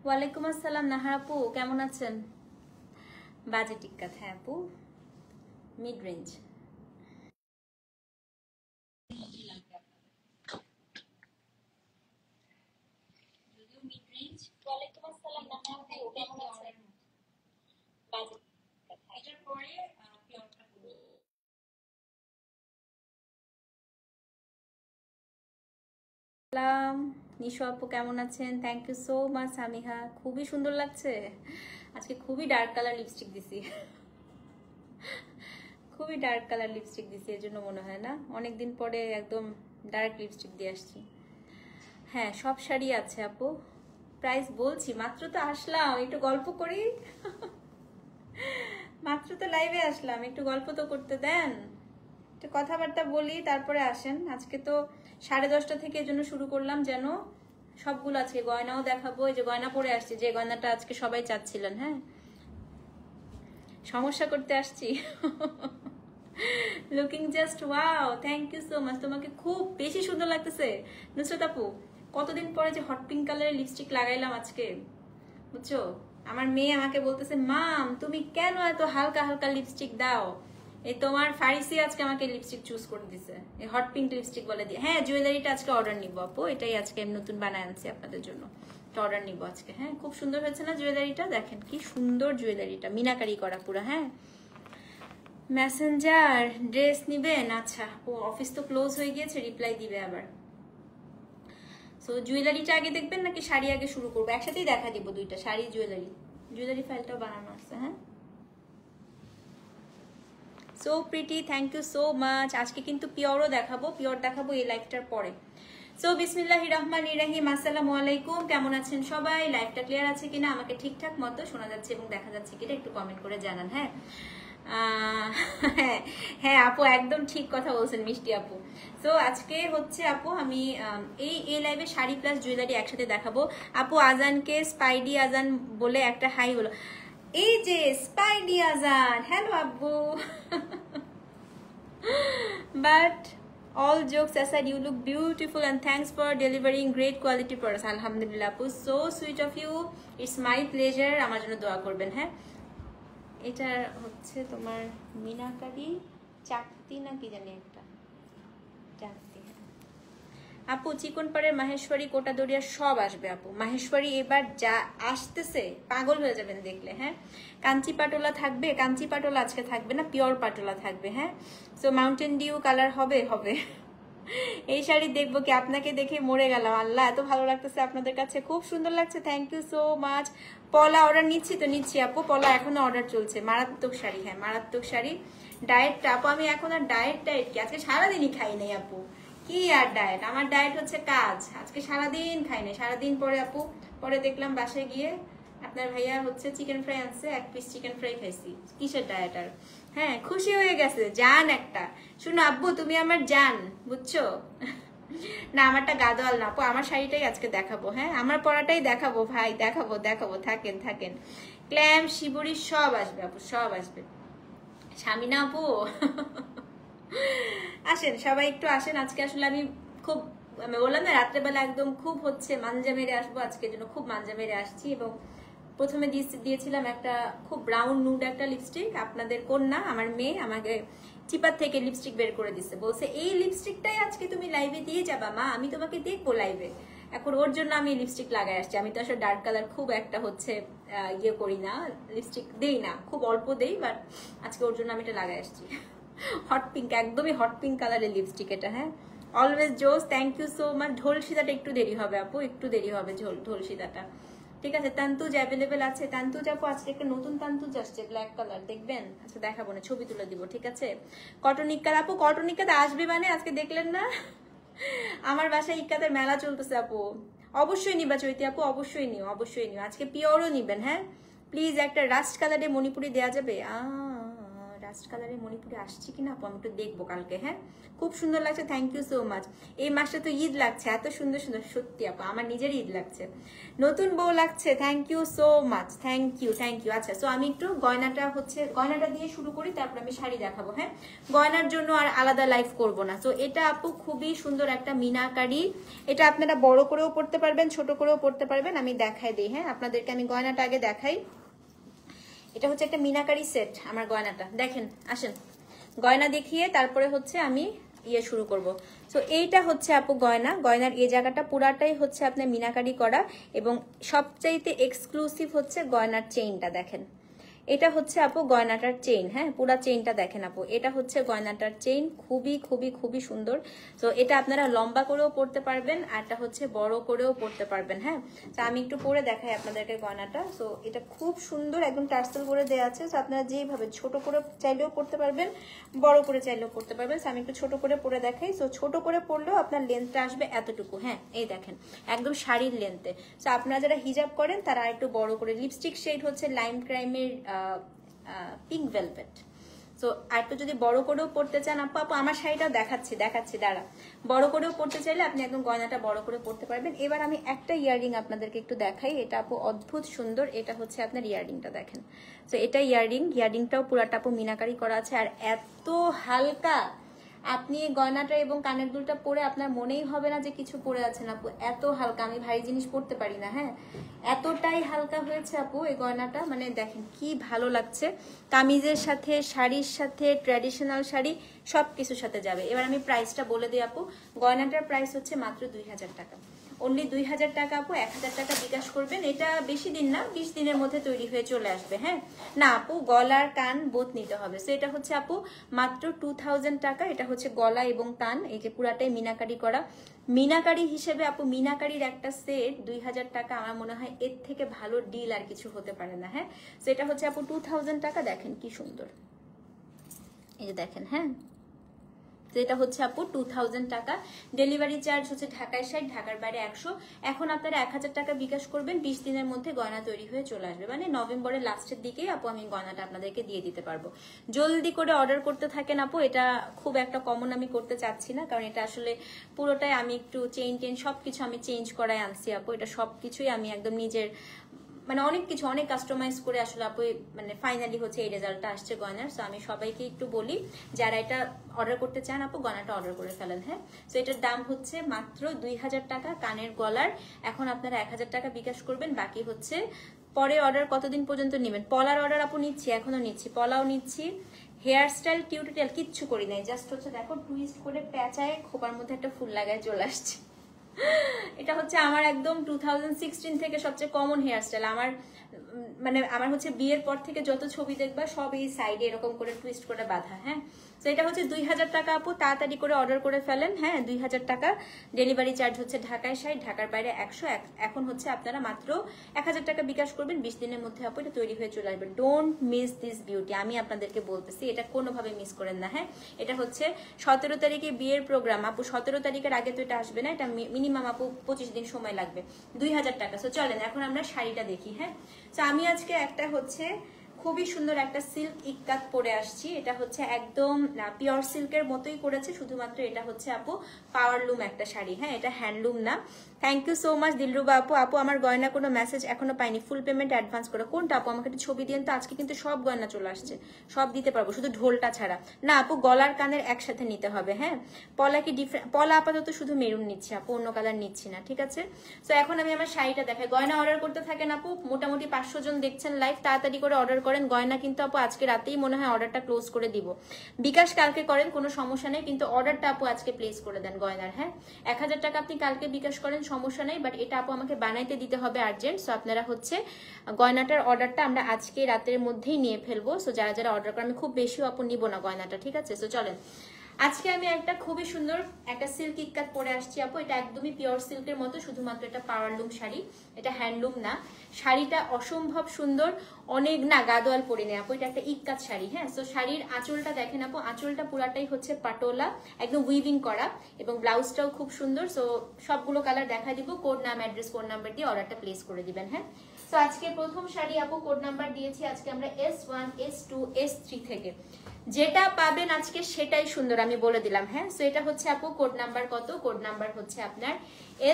ওয়ালাইকুম আসসালাম নাহার আপু, কেমন আছেন? বাজে টিক্কাত, হ্যাঁ আপু, মিড রেঞ্জ। ওয়ালাইকুম আসসালাম নাহার আপু, কেমন আছেন? বাজে টিক্কাত, এটার পরে সালাম। নিশু আপু কেমন আছেন? Thank you so much Samiha, খুবই সুন্দর লাগছে আজকে, খুবই ডার্ক কালার লিপস্টিক দিছি। খুবই ডার্ক কালার লিপস্টিক দিছি, এর জন্য মনে হয় না অনেকদিন পরে একদম ডার্ক লিপস্টিক দিয়ে আসছি। হ্যাঁ, সব শাড়ি আছে আপু, প্রাইস বলছি। মাত্র তো আসলাম, একটু গল্প করি। মাত্র তো লাইভে আসলাম, একটু গল্প তো করতে দেন, একটু কথাবার্তা বলি, তারপরে আসেন। আজকে তো 10:30 থেকে এর জন্য শুরু করলাম, যেন সবগুলো আজকে গয়নাও দেখাবো। এই যে গয়না পরে আসছি, যে গয়নাটা আজকে সবাই চাচ্ছিলেন। হ্যাঁ, সমস্যা করতে আসছি। Looking just wow, thank you so much, তোমাকে খুব বেশি সুন্দর লাগতেছে নুসরাত আপু। কতদিন পরে যে হট পিঙ্ক কালারের লিপস্টিক লাগাইলাম আজকে, বুঝছো? আমার মেয়ে আমাকে বলতেছে, মাম তুমি কেন এত হালকা হালকা লিপস্টিক দাও? এই তোমার ফারিসি আজকে আমাকে লিপস্টিক চুজ করে দিছে, এই হট পিঙ্ক লিপস্টিক বলে দিয়ে। হ্যাঁ, জুয়েলারিটা আজকে অর্ডার নিব আপু, এটাই আজকে আমি নতুন বানায় আনছি আপনাদের জন্য, অর্ডার নিব আজকে। হ্যাঁ, খুব সুন্দর হয়েছে না জুয়েলারিটা? দেখেন কি সুন্দর জুয়েলারিটা, মিনাকারি করা পুরো। হ্যাঁ, মেসেঞ্জার ড্রেস নিবেন? আচ্ছা, ও অফিস তো ক্লোজ হয়ে গিয়েছে, রিপ্লাই দিবে আবার। সো জুয়েলারিটা আগে দেখবেন নাকি শাড়ি আগে শুরু করবো? একসাথেই দেখা দিব দুইটা, শাড়ি জুয়েলারি। জুয়েলারি ফাইলটাও বানানো আছে। হ্যাঁ, so pretty, thank you so much. আজকে কিন্তু পিওরও দেখাবো, পিওর দেখাবো এই লাইভটার পরে। সো বিসমিল্লাহির রহমানির রহিম, আসসালামু আলাইকুম। কেমন আছেন সবাই? লাইভটা ক্লিয়ার আছে কিনা, আমাকে ঠিকঠাক মতো শোনা যাচ্ছে এবং দেখা যাচ্ছে কিনা একটু কমেন্ট করে জানান। হ্যাঁ, হ্যাঁ আপু, একদম ঠিক কথা বলছেন মিষ্টি আপু। সো আজকে হচ্ছে আপু আমি এই লাইভে শাড়ি প্লাস জুয়েলারি একসাথে দেখাবো। আপু আজানকে স্পাইডি আজান বলে একটা হাই বলো। এই যে স্পাইডি আজান, হ্যালো আব্বু। But all jokes aside, you look beautiful and thanks for delivering great quality products. Alhamdulillah আপু, so sweet of you, it's my pleasure. আমার জন্য দোয়া করবেন। হ্যাঁ, এটা হচ্ছে তোমার মিনাকারি চাকতি না কি জানি একটা চাকতি। আপু চিকন পাড়ের মাহেশ্বরী, কোটা দরিয়া সব আসবে আপু। মাহেশ্বরী এবার যা আসতেছে পাগল হয়ে যাবেন দেখলে। হ্যাঁ, কাঞ্চি পাটোলা থাকবে, কাঞ্চি পাটোলা আজকে থাকবে না, পিওর পাটোলা থাকবে। হ্যাঁ, সো মাউন্টেন ডিউ কালার হবে হবে। এই শাড়ি দেখবো কি, আপনাকে দেখে মরে গেলাম। আল্লাহ, এত ভালো লাগতেছে আপনাদের কাছে, খুব সুন্দর লাগছে, থ্যাংক ইউ সো মাচ। পলা অর্ডার নিচ্ছি তো নিচ্ছি আপু, পলা এখনো অর্ডার চলছে। মারাত্মক শাড়ি, হ্যাঁ মারাত্মক শাড়ি। ডায়েটটা আপু, আমি এখন আর ডায়েট কি আজকে সারাদিনই খাই নাই আপু। কি আর ডায়েট, আমার ডায়েট হচ্ছে কাজ। আজকে সারাদিন খাই নাই, সারাদিন পরে আপু, পরে দেখলাম বাসায় গিয়ে আপনার ভাইয়া হচ্ছে চিকেন ফ্রাই আনছে, 1 পিস চিকেন ফ্রাই খাইছি। কিসের ডায়েট আর। হ্যাঁ, খুশি হয়ে গেছে, জান একটা। শুনো আব্বু, তুমি আমার জান, বুঝছো? না, আমারটা গাদোয়াল না আপু, আমার শাড়িটাই আজকে দেখাবো। হ্যাঁ, আমার পরাটাই দেখাবো ভাই, দেখাবো দেখাবো, থাকেন থাকেন। ক্ল্যাম শিবুরি সব আসবে আপু, সব আসবে। স্বামীনা আপু, আসেন সবাই একটু আসেন। আজকে আসলে আমি খুব, আমি বললাম না রাত্রেবেলা একদম খুব হচ্ছে মাঞ্জা মেরে আসবো আজকের জন্য, খুব মাঞ্জা মেরে আসছি। এবং প্রথমে দিয়েছিলাম একটা খুব ব্রাউন নুড একটা লিপস্টিক, আপনাদের কন্যা আমার মেয়ে আমাকে চিপার থেকে লিপস্টিক বের করে দিচ্ছে, বলছে এই লিপস্টিকটাই আজকে তুমি লাইভে দিয়ে যাবা মা, আমি তোমাকে দেখবো লাইভে। এখন ওর জন্য আমি লিপস্টিক লাগাই আসছি। আমি তো আসলে ডার্ক কালার খুব একটা হচ্ছে ইয়ে করি না, লিপস্টিক দেই না, খুব অল্প দেই, বাট আজকে ওর জন্য আমি এটা লাগাই আসছি। হট পিঙ্ক, একদমই হট পিঙ্ক কালারের লিপস্টিক এটা। হ্যাঁ, অলওয়েজ জোস, থ্যাংক ইউ সো মাচ। ঢোল সিদাটা একটু দেরি হবে আপু, একটু দেরি হবে ঢোল সিদাটা। ঠিক আছে, তান্তুজ অ্যাভেলেবেল আছে। তান্তুজ আপু আজকে একটা নতুন তান্তুজ আসছে, ব্ল্যাক কালার, দেখবেন? আচ্ছা দেখাবো না, ছবি তুলে দিব, ঠিক আছে? কটন ইক্কাত আপু, কটন ইক্কাত আসবে মানে আজকে দেখলেন না? আমার বাসায় ইক্কাতের মেলা চলতেছে আপু, অবশ্যই নিবা চৈতি আপু, অবশ্যই নিও, অবশ্যই নিও। আজকে পিওরও নিবেন। হ্যাঁ প্লিজ, একটা রাস্ট কালারে মণিপুরি দেওয়া যাবে? রাস্ট কালারের মণিপুরে আসছে কিনা আপু, আমি একটু দেখবো কালকে। হ্যাঁ, খুব সুন্দর লাগছে, থ্যাংক ইউ সো মাচ। এই মাসটা তো ঈদ লাগছে, এত সুন্দর সুন্দর, সত্যি আপু আমার নিজেরই ঈদ লাগছে, নতুন বউ লাগছে, thank you so much, thank you thank you. আচ্ছা, সো আমি একটু গয়নাটা দিয়ে শুরু করি, তারপর আমি শাড়ি দেখাবো। হ্যাঁ, গয়নার জন্য আর আলাদা লাইফ করব না। সো এটা আপু খুবই সুন্দর একটা মিনাকারি, এটা আপনারা বড় করেও পড়তে পারবেন, ছোট করেও পড়তে পারবেন। আমি দেখাই দিই, হ্যাঁ আপনাদেরকে আমি গয়নাটা আগে দেখাই। এটা হচ্ছে একটা মিনাকারি সেট, আমার গয়নাটা দেখেন, আসেন গয়না দেখিয়ে তারপরে হচ্ছে আমি শুরু করব। তো এইটা হচ্ছে আপু গয়নার এই জায়গাটা পুরাটাই হচ্ছে আপনার মিনাকারি করা, এবং সবচাইতে এক্সক্লুসিভ হচ্ছে গয়নার চেইনটা দেখেন, এটা হচ্ছে আপু গয়নাটার চেইন। হ্যাঁ, পুরা চেইনটা দেখেন আপু, এটা হচ্ছে গয়নাটার চেইন, খুবই খুবই খুবই সুন্দর। তো এটা আপনারা লম্বা করেও পড়তে পারবেন, আর এটা হচ্ছে বড় করেও পড়তে পারবেন। হ্যাঁ, তো আমি একটু পরে দেখাই আপনাদেরকে গয়নাটা। সো এটা খুব সুন্দর, একদম টার্সেল করে দেওয়া আছে। তো আপনারা যেভাবে ছোট করে চাইলেও পড়তে পারবেন, বড় করে চাইলেও পড়তে পারবেন। আমি একটু ছোট করে পরে দেখাই। সো ছোট করে পড়লেও আপনার লেন্থটা আসবে এতটুকু। হ্যাঁ, এই দেখেন একদম শাড়ির লেন্থে। সো আপনারা যারা হিজাব করেন তারা একটু বড় করে, লিপস্টিক শেড হচ্ছে লাইম ক্রাইমের পিঙ্ক ভেলভেট। সো আর একটু যদি বড় করেও পড়তে চান আপু, আমার শাড়িটাও দেখাচ্ছি দাঁড়া, বড় করেও পড়তে চাইলে আপনি একদম গয়নাটা বড় করে পড়তে পারবেন। এবার আমি একটা ইয়াররিং আপনাদেরকে একটু দেখাই, এটা আপু অদ্ভুত সুন্দর। এটা হচ্ছে আপনার ইয়াররিংটা দেখেন। তো এটা ইয়াররিংটাও পুরাটা আপু মিনাকারি করা আছে, আর এত হালকা, আপনি গয়নাটা এবং কানের দুলটা পরে আপনার মনেই হবে না যে কিছু পরে আছেন আপু, এত হালকা। আমি ভারী জিনিস পরতে পারি না। হ্যাঁ, এতটাই হালকা হয়েছে আপু এই গয়নাটা, মানে দেখেন কি ভালো লাগছে। কামিজের সাথে, শাড়ির সাথে, ট্র্যাডিশনাল শাড়ি সব কিছুর সাথে যাবে। এবার আমি প্রাইসটা বলে দিই আপু, গয়নাটার প্রাইস হচ্ছে মাত্র 2000 টাকা, অনলি 2000 টাকা আপু। 1000 টাকা বিকাশ করবেন, এটা বেশি দিন না, 20 দিনের মধ্যে তৈরি হয়ে চলে আসবে। হ্যাঁ, না আপু গলার কান বোথ নিতে হবে। সো এটা হচ্ছে আপু মাত্র 2000 টাকা। এটা হচ্ছে গলা এবং কান, এই যে পুরাটাই মিনাকারি করা। মিনাকারি হিসেবে আপু, মিনাকারির একটা সেট 2000 টাকা, আমার মনে হয় এর থেকে ভালো ডিল আর কিছু হতে পারে না। হ্যাঁ, সো এটা হচ্ছে আপু 2000 টাকা। দেখেন কি সুন্দর, এই যে দেখেন। হ্যাঁ, যেটা হচ্ছে আপু 2000 টাকা। ডেলিভারি চার্জ হচ্ছে ঢাকায় 60, ঢাকার বাইরে 100। এখন আপনারা 1000 টাকা বিকাশ করবেন, 20 দিনের মধ্যে গয়না তৈরি হয়ে চলে আসবে, মানে নভেম্বরের লাস্টের দিকেই আপু আমি গয়নাটা আপনাদেরকে দিয়ে দিতে পারবো। জলদি করে অর্ডার করতে থাকেন আপু, এটা খুব একটা কমন আমি করতে চাচ্ছি না, কারণ এটা আসলে পুরোটাই আমি একটু চেইন সবকিছু আমি চেঞ্জ করাই আনছি আপু। এটা সবকিছুই আমি একদম নিজের, মানে অনেক কিছু অনেক কাস্টমাইজ করে আসলে আপু মানে ফাইনালি হচ্ছে এই রেজাল্টটা আসছে গয়নার। সো আমি সবাইকে একটু বলি, যারা এটা অর্ডার করতে চান আপু গয়নাটা অর্ডার করে ফেলেন। হ্যাঁ, সো এটার দাম হচ্ছে মাত্র 2000 টাকা কানের গলার। এখন আপনারা 1000 টাকা বিকাশ করবেন, বাকি হচ্ছে পরে অর্ডার কতদিন পর্যন্ত নেবেন। পলার অর্ডার আপু নিচ্ছি, এখনো নিচ্ছি, পলাও নিচ্ছি। হেয়ার স্টাইল টিউটোরিয়াল কিচ্ছু করি নাই, জাস্ট হচ্ছে দেখো টুইস্ট করে পেঁচায় খোপার মধ্যে একটা ফুল লাগায় চলে আসছে। এটা হচ্ছে আমার একদম 2016 থেকে সবচেয়ে কমন হেয়ার স্টাইল। আমার হচ্ছে বিয়ের পর থেকে যত ছবি দেখবা সব এই সাইডে এরকম করে টুইস্ট করে বাঁধা। হ্যাঁ, তো এটা হচ্ছে 2000 টাকা আপু, তাড়াতাড়ি করে অর্ডার করে ফেলেন। হ্যাঁ, 2000 টাকা। ডেলিভারি চার্জ হচ্ছে ঢাকায় 60, ঢাকার বাইরে 100। এখন হচ্ছে আপনারা মাত্র 1000 টাকা বিকাশ করবেন, 20 দিনের মধ্যে আপু এটা তৈরি হয়ে চলে আসবে। ডোন্ট মিস দিস বিউটি, আমি আপনাদেরকে বলতেছি, এটা কোনোভাবে মিস করেন না। হ্যাঁ, এটা হচ্ছে 17 তারিখে বিয়ের প্রোগ্রাম আপু, 17 তারিখের আগে তো এটা আসবে না, এটা মিনিমাম আপু 25 দিন সময় লাগবে। 2000 টাকা। সো চলেন এখন আমরা শাড়িটা দেখি। হ্যাঁ, তো আমি আজকে একটা হচ্ছে খুবই সুন্দর একটা সিল্ক ইক্কাত পরে আসছি। এটা হচ্ছে একদম পিওর সিল্কের মতোই করেছে, শুধুমাত্র এটা হচ্ছে আপু পাওয়ারলুম একটা শাড়ি। হ্যাঁ, এটা হ্যান্ডলুম না। Thank you so much Dilruba আপু। আপু আমার গয়না কোনো মেসেজ এখনো পাইনি, ফুল পেমেন্ট অ্যাডভান্স করে। কোনটা আপু, আমাকে একটু ছবি দিন তো। আজকে কিন্তু সব গয়না চলে আসছে, সব দিতে পারবো, শুধু ঢোলটা ছাড়া। না আপু গলার কানের একসাথে নিতে হবে। হ্যাঁ, পলা কি ডিফারেন্ট? পলা আপাতত শুধু মেরুন নিচ্ছি আপু, অন্য কালার নিচ্ছি না, ঠিক আছে। তো এখন আমি আমার শাড়িটা দেখাই। গয়না অর্ডার করতে থাকেন আপু, মোটামুটি 500 জন দেখছেন লাইভ, তাড়াতাড়ি করে অর্ডার করেন। গয়না কিন্তু আপু আজকে রাতেই মনে হয় অর্ডারটা ক্লোজ করে দিব। বিকাশ কালকে করেন, কোনো সমস্যা নেই, কিন্তু অর্ডারটা আপু আজকে প্লেস করে দেন গয়নার। হ্যাঁ, 1000 টাকা আপনি কালকে বিকাশ করেন, সমস্যা নেই, বাট এটা আপু আমাকে বানাইতে দিতে হবে আর্জেন্ট। সো আপনারা হচ্ছে গয়নাটার অর্ডারটা আমরা আজকে রাতের মধ্যেই নিয়ে ফেলবো। সো যারা যারা অর্ডার করেন, আমি খুব বেশিও আপু নিব না গয়নাটা, ঠিক আছে। সো চলেন, আজকে আমি একটা খুবই সুন্দর একটা সিল্ক ইক্কাত পরে আসছি আপু। এটা একদমই পিওর সিল্কের মতো, শুধুমাত্র এটা পাওয়ারলুম শাড়ি, এটা হ্যান্ডলুম না। শাড়িটা অসম্ভব সুন্দর, অনেক না গাদোয়াল পরে নেই আপু, এটা একটা ইক্কাত শাড়ি। হ্যাঁ, সো শাড়ির আঁচলটা দেখেন আপু, আঁচলটা পুরাটাই হচ্ছে পাটোলা, একদম উইভিং করা, এবং ব্লাউজটাও খুব সুন্দর। সো সবগুলো কালার দেখা দিব, কোড নাম অ্যাড্রেস ফোন নাম্বার দিয়ে অর্ডারটা প্লেস করে দিবেন। হ্যাঁ, তো আজকে প্রথম শাড়ি আপু কোড নাম্বার দিয়েছি আজকে আমরা S1 S2 S3 থেকে। যেটা পাবেন আজকে সেটাই সুন্দর, আমি বলে দিলাম। হ্যাঁ, সো এটা হচ্ছে আপু কোড নাম্বার কত? কোড নাম্বার হচ্ছে আপনার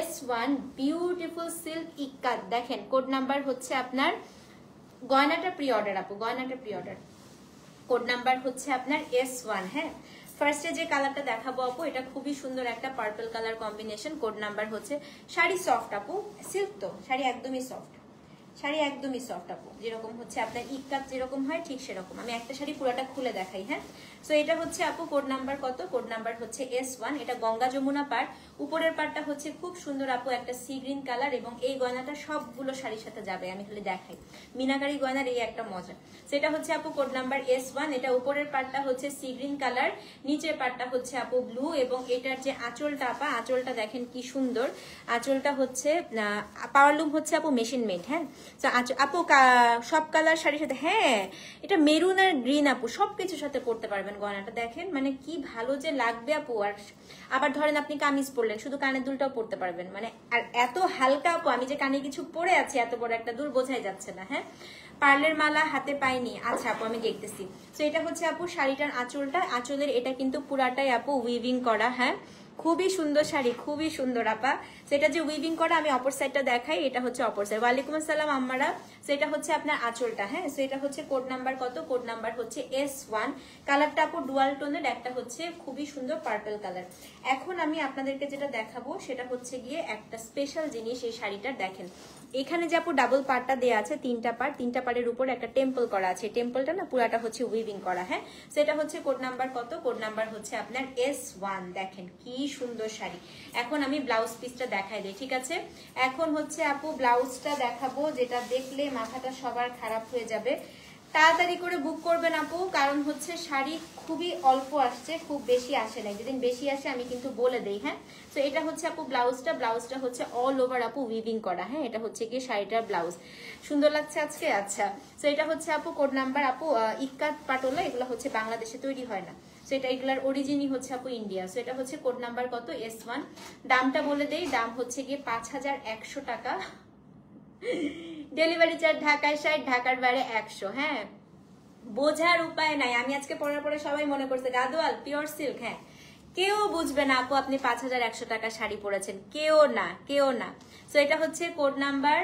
S1 বিউটিফুল সিল্ক ইক্কাত। দেখেন কোড নাম্বার হচ্ছে আপনার, গয়নাটা প্রি অর্ডার আপু, গয়নাটা প্রি অর্ডার। কোড নাম্বার হচ্ছে আপনার S1। হ্যাঁ, ফার্স্টে যে কালারটা দেখাবো আপু, এটা খুবই সুন্দর একটা purple colour combination. Code number হচ্ছে, শাড়ি সফট আপু, সিল্ক তো শাড়ি একদমই সফট, শাড়ি একদমই সফট আপু, যেরকম হচ্ছে আপনার ইক্কাত যেরকম হয় ঠিক সেরকম। আমি একটা শাড়ি পুরোটা খুলে দেখাই। হ্যাঁ, সো এটা হচ্ছে আপু কোড নাম্বার কত? কোড নাম্বার হচ্ছে S1। এটা গঙ্গা যমুনা পাড়, উপরের পাড়টা হচ্ছে খুব সুন্দর আপু একটা সি গ্রিন কালার, এবং এই গয়নাটা সবগুলো শাড়ির সাথে যাবে। আমি খালি দেখাই, মিনাকারি গয়নার এই একটা মজা। সেটা হচ্ছে আপু কোড নাম্বার S1। এটা উপরের পাড়টা হচ্ছে সি গ্রিন কালার, নিচের পাড়টা হচ্ছে আপু ব্লু, এবং এটার যে আঁচলটা আপা, আঁচলটা দেখেন কি সুন্দর। আঁচলটা হচ্ছে পাওয়ারলুম হচ্ছে আপু মেশিন মেড। হ্যাঁ, আপু সব কালার শাড়ির সাথে, হ্যাঁ এটা মেরুন আর গ্রিন আপু সবকিছুর সাথে পড়তে পারবেন গয়নাটা। দেখেন মানে কি ভালো যে লাগবে আপু। আর আবার ধরেন আপনি কামিজ পরলেন, শুধু কানের দুলটাও পরতে পারবেন, মানে আর এত হালকা আপু, আমি যে কানে কিছু পরে আছি এত বড় একটা দুল বোঝাই যাচ্ছে না। হ্যাঁ, পার্লের মালা হাতে পাইনি। আচ্ছা আপু আমি দেখতেছি। তো এটা হচ্ছে আপু শাড়িটার আঁচলটা, আঁচলের এটা কিন্তু পুরাটাই আপু উইভিং করা। হ্যাঁ, খুবই সুন্দর শাড়ি, খুবই সুন্দর আপা। সেটা যে উইভিং করা, আমি অপর সাইডটা দেখাই। এটা হচ্ছে অপর সাইড। ওয়ালাইকুম আসসালাম আম্মারা। সেটা হচ্ছে আপনার আঁচলটা। হ্যাঁ, সেটা হচ্ছে কোড নাম্বার কত? কোড নাম্বার হচ্ছে S1। কালারটা আপু ডুয়াল টোনের, একটা হচ্ছে খুবই সুন্দর পার্পল কালার। এখন আমি আপনাদেরকে যেটা দেখাবো সেটা হচ্ছে গিয়ে একটা স্পেশাল জিনিস এই শাড়িটার। দেখেন এখানে যে আপু ডাবল পার্টটা দেওয়া আছে, তিনটা পার্ট, তিনটা পার্টের উপর একটা টেম্পল করা আছে। টেম্পলটা না পুরাটা হচ্ছে উইভিং করা। হ্যাঁ, সেটা হচ্ছে কোড নাম্বার কত? কোড নাম্বার হচ্ছে আপনার S1। দেখেন কি সুন্দর শাড়ি। এখন আমি ব্লাউজ পিসটা দেখাই দিই, ঠিক আছে? এখন হচ্ছে আপু ব্লাউজটা দেখাবো, যেটা দেখলে মাথাটা সবার খারাপ হয়ে যাবে। তাড়াতাড়ি করে বুক করবেন আপু, কারণ হচ্ছে শাড়ি খুবই অল্প আসছে, খুব বেশি আসে নাই। যেদিন বেশি আসে আমি কিন্তু বলে দেই। হ্যাঁ, তো এটা হচ্ছে আপু ব্লাউজটা। ব্লাউজটা হচ্ছে অল ওভার আপু উইভিং করা। হ্যাঁ, এটা হচ্ছে কি শাড়িটার ব্লাউজ। সুন্দর লাগছে আজকে? আচ্ছা, তো এটা হচ্ছে আপু কোড নাম্বার আপু ইক্কাত পাটোলা, এগুলো হচ্ছে বাংলাদেশে তৈরি হয় না। সো এটা এগুলার অরিজিনই হচ্ছে আপু ইন্ডিয়া। সো এটা হচ্ছে কোড নাম্বার কত? S1। দামটা বলে দেই, দাম হচ্ছে গিয়ে 5100 টাকা। ডেলিভারি চার্জ ঢাকায় 60, ঢাকার বাইরে 100। হ্যাঁ, বোঝার উপায় নাই। আমি আজকে পড়ার পরে সবাই মনে করছে গাদোয়াল পিওর সিল্ক। হ্যাঁ, কেউ বুঝবে না আপু আপনি 5100 টাকা শাড়ি পরেছেন, কেউ না, কেউ না। সো এটা হচ্ছে কোড নাম্বার,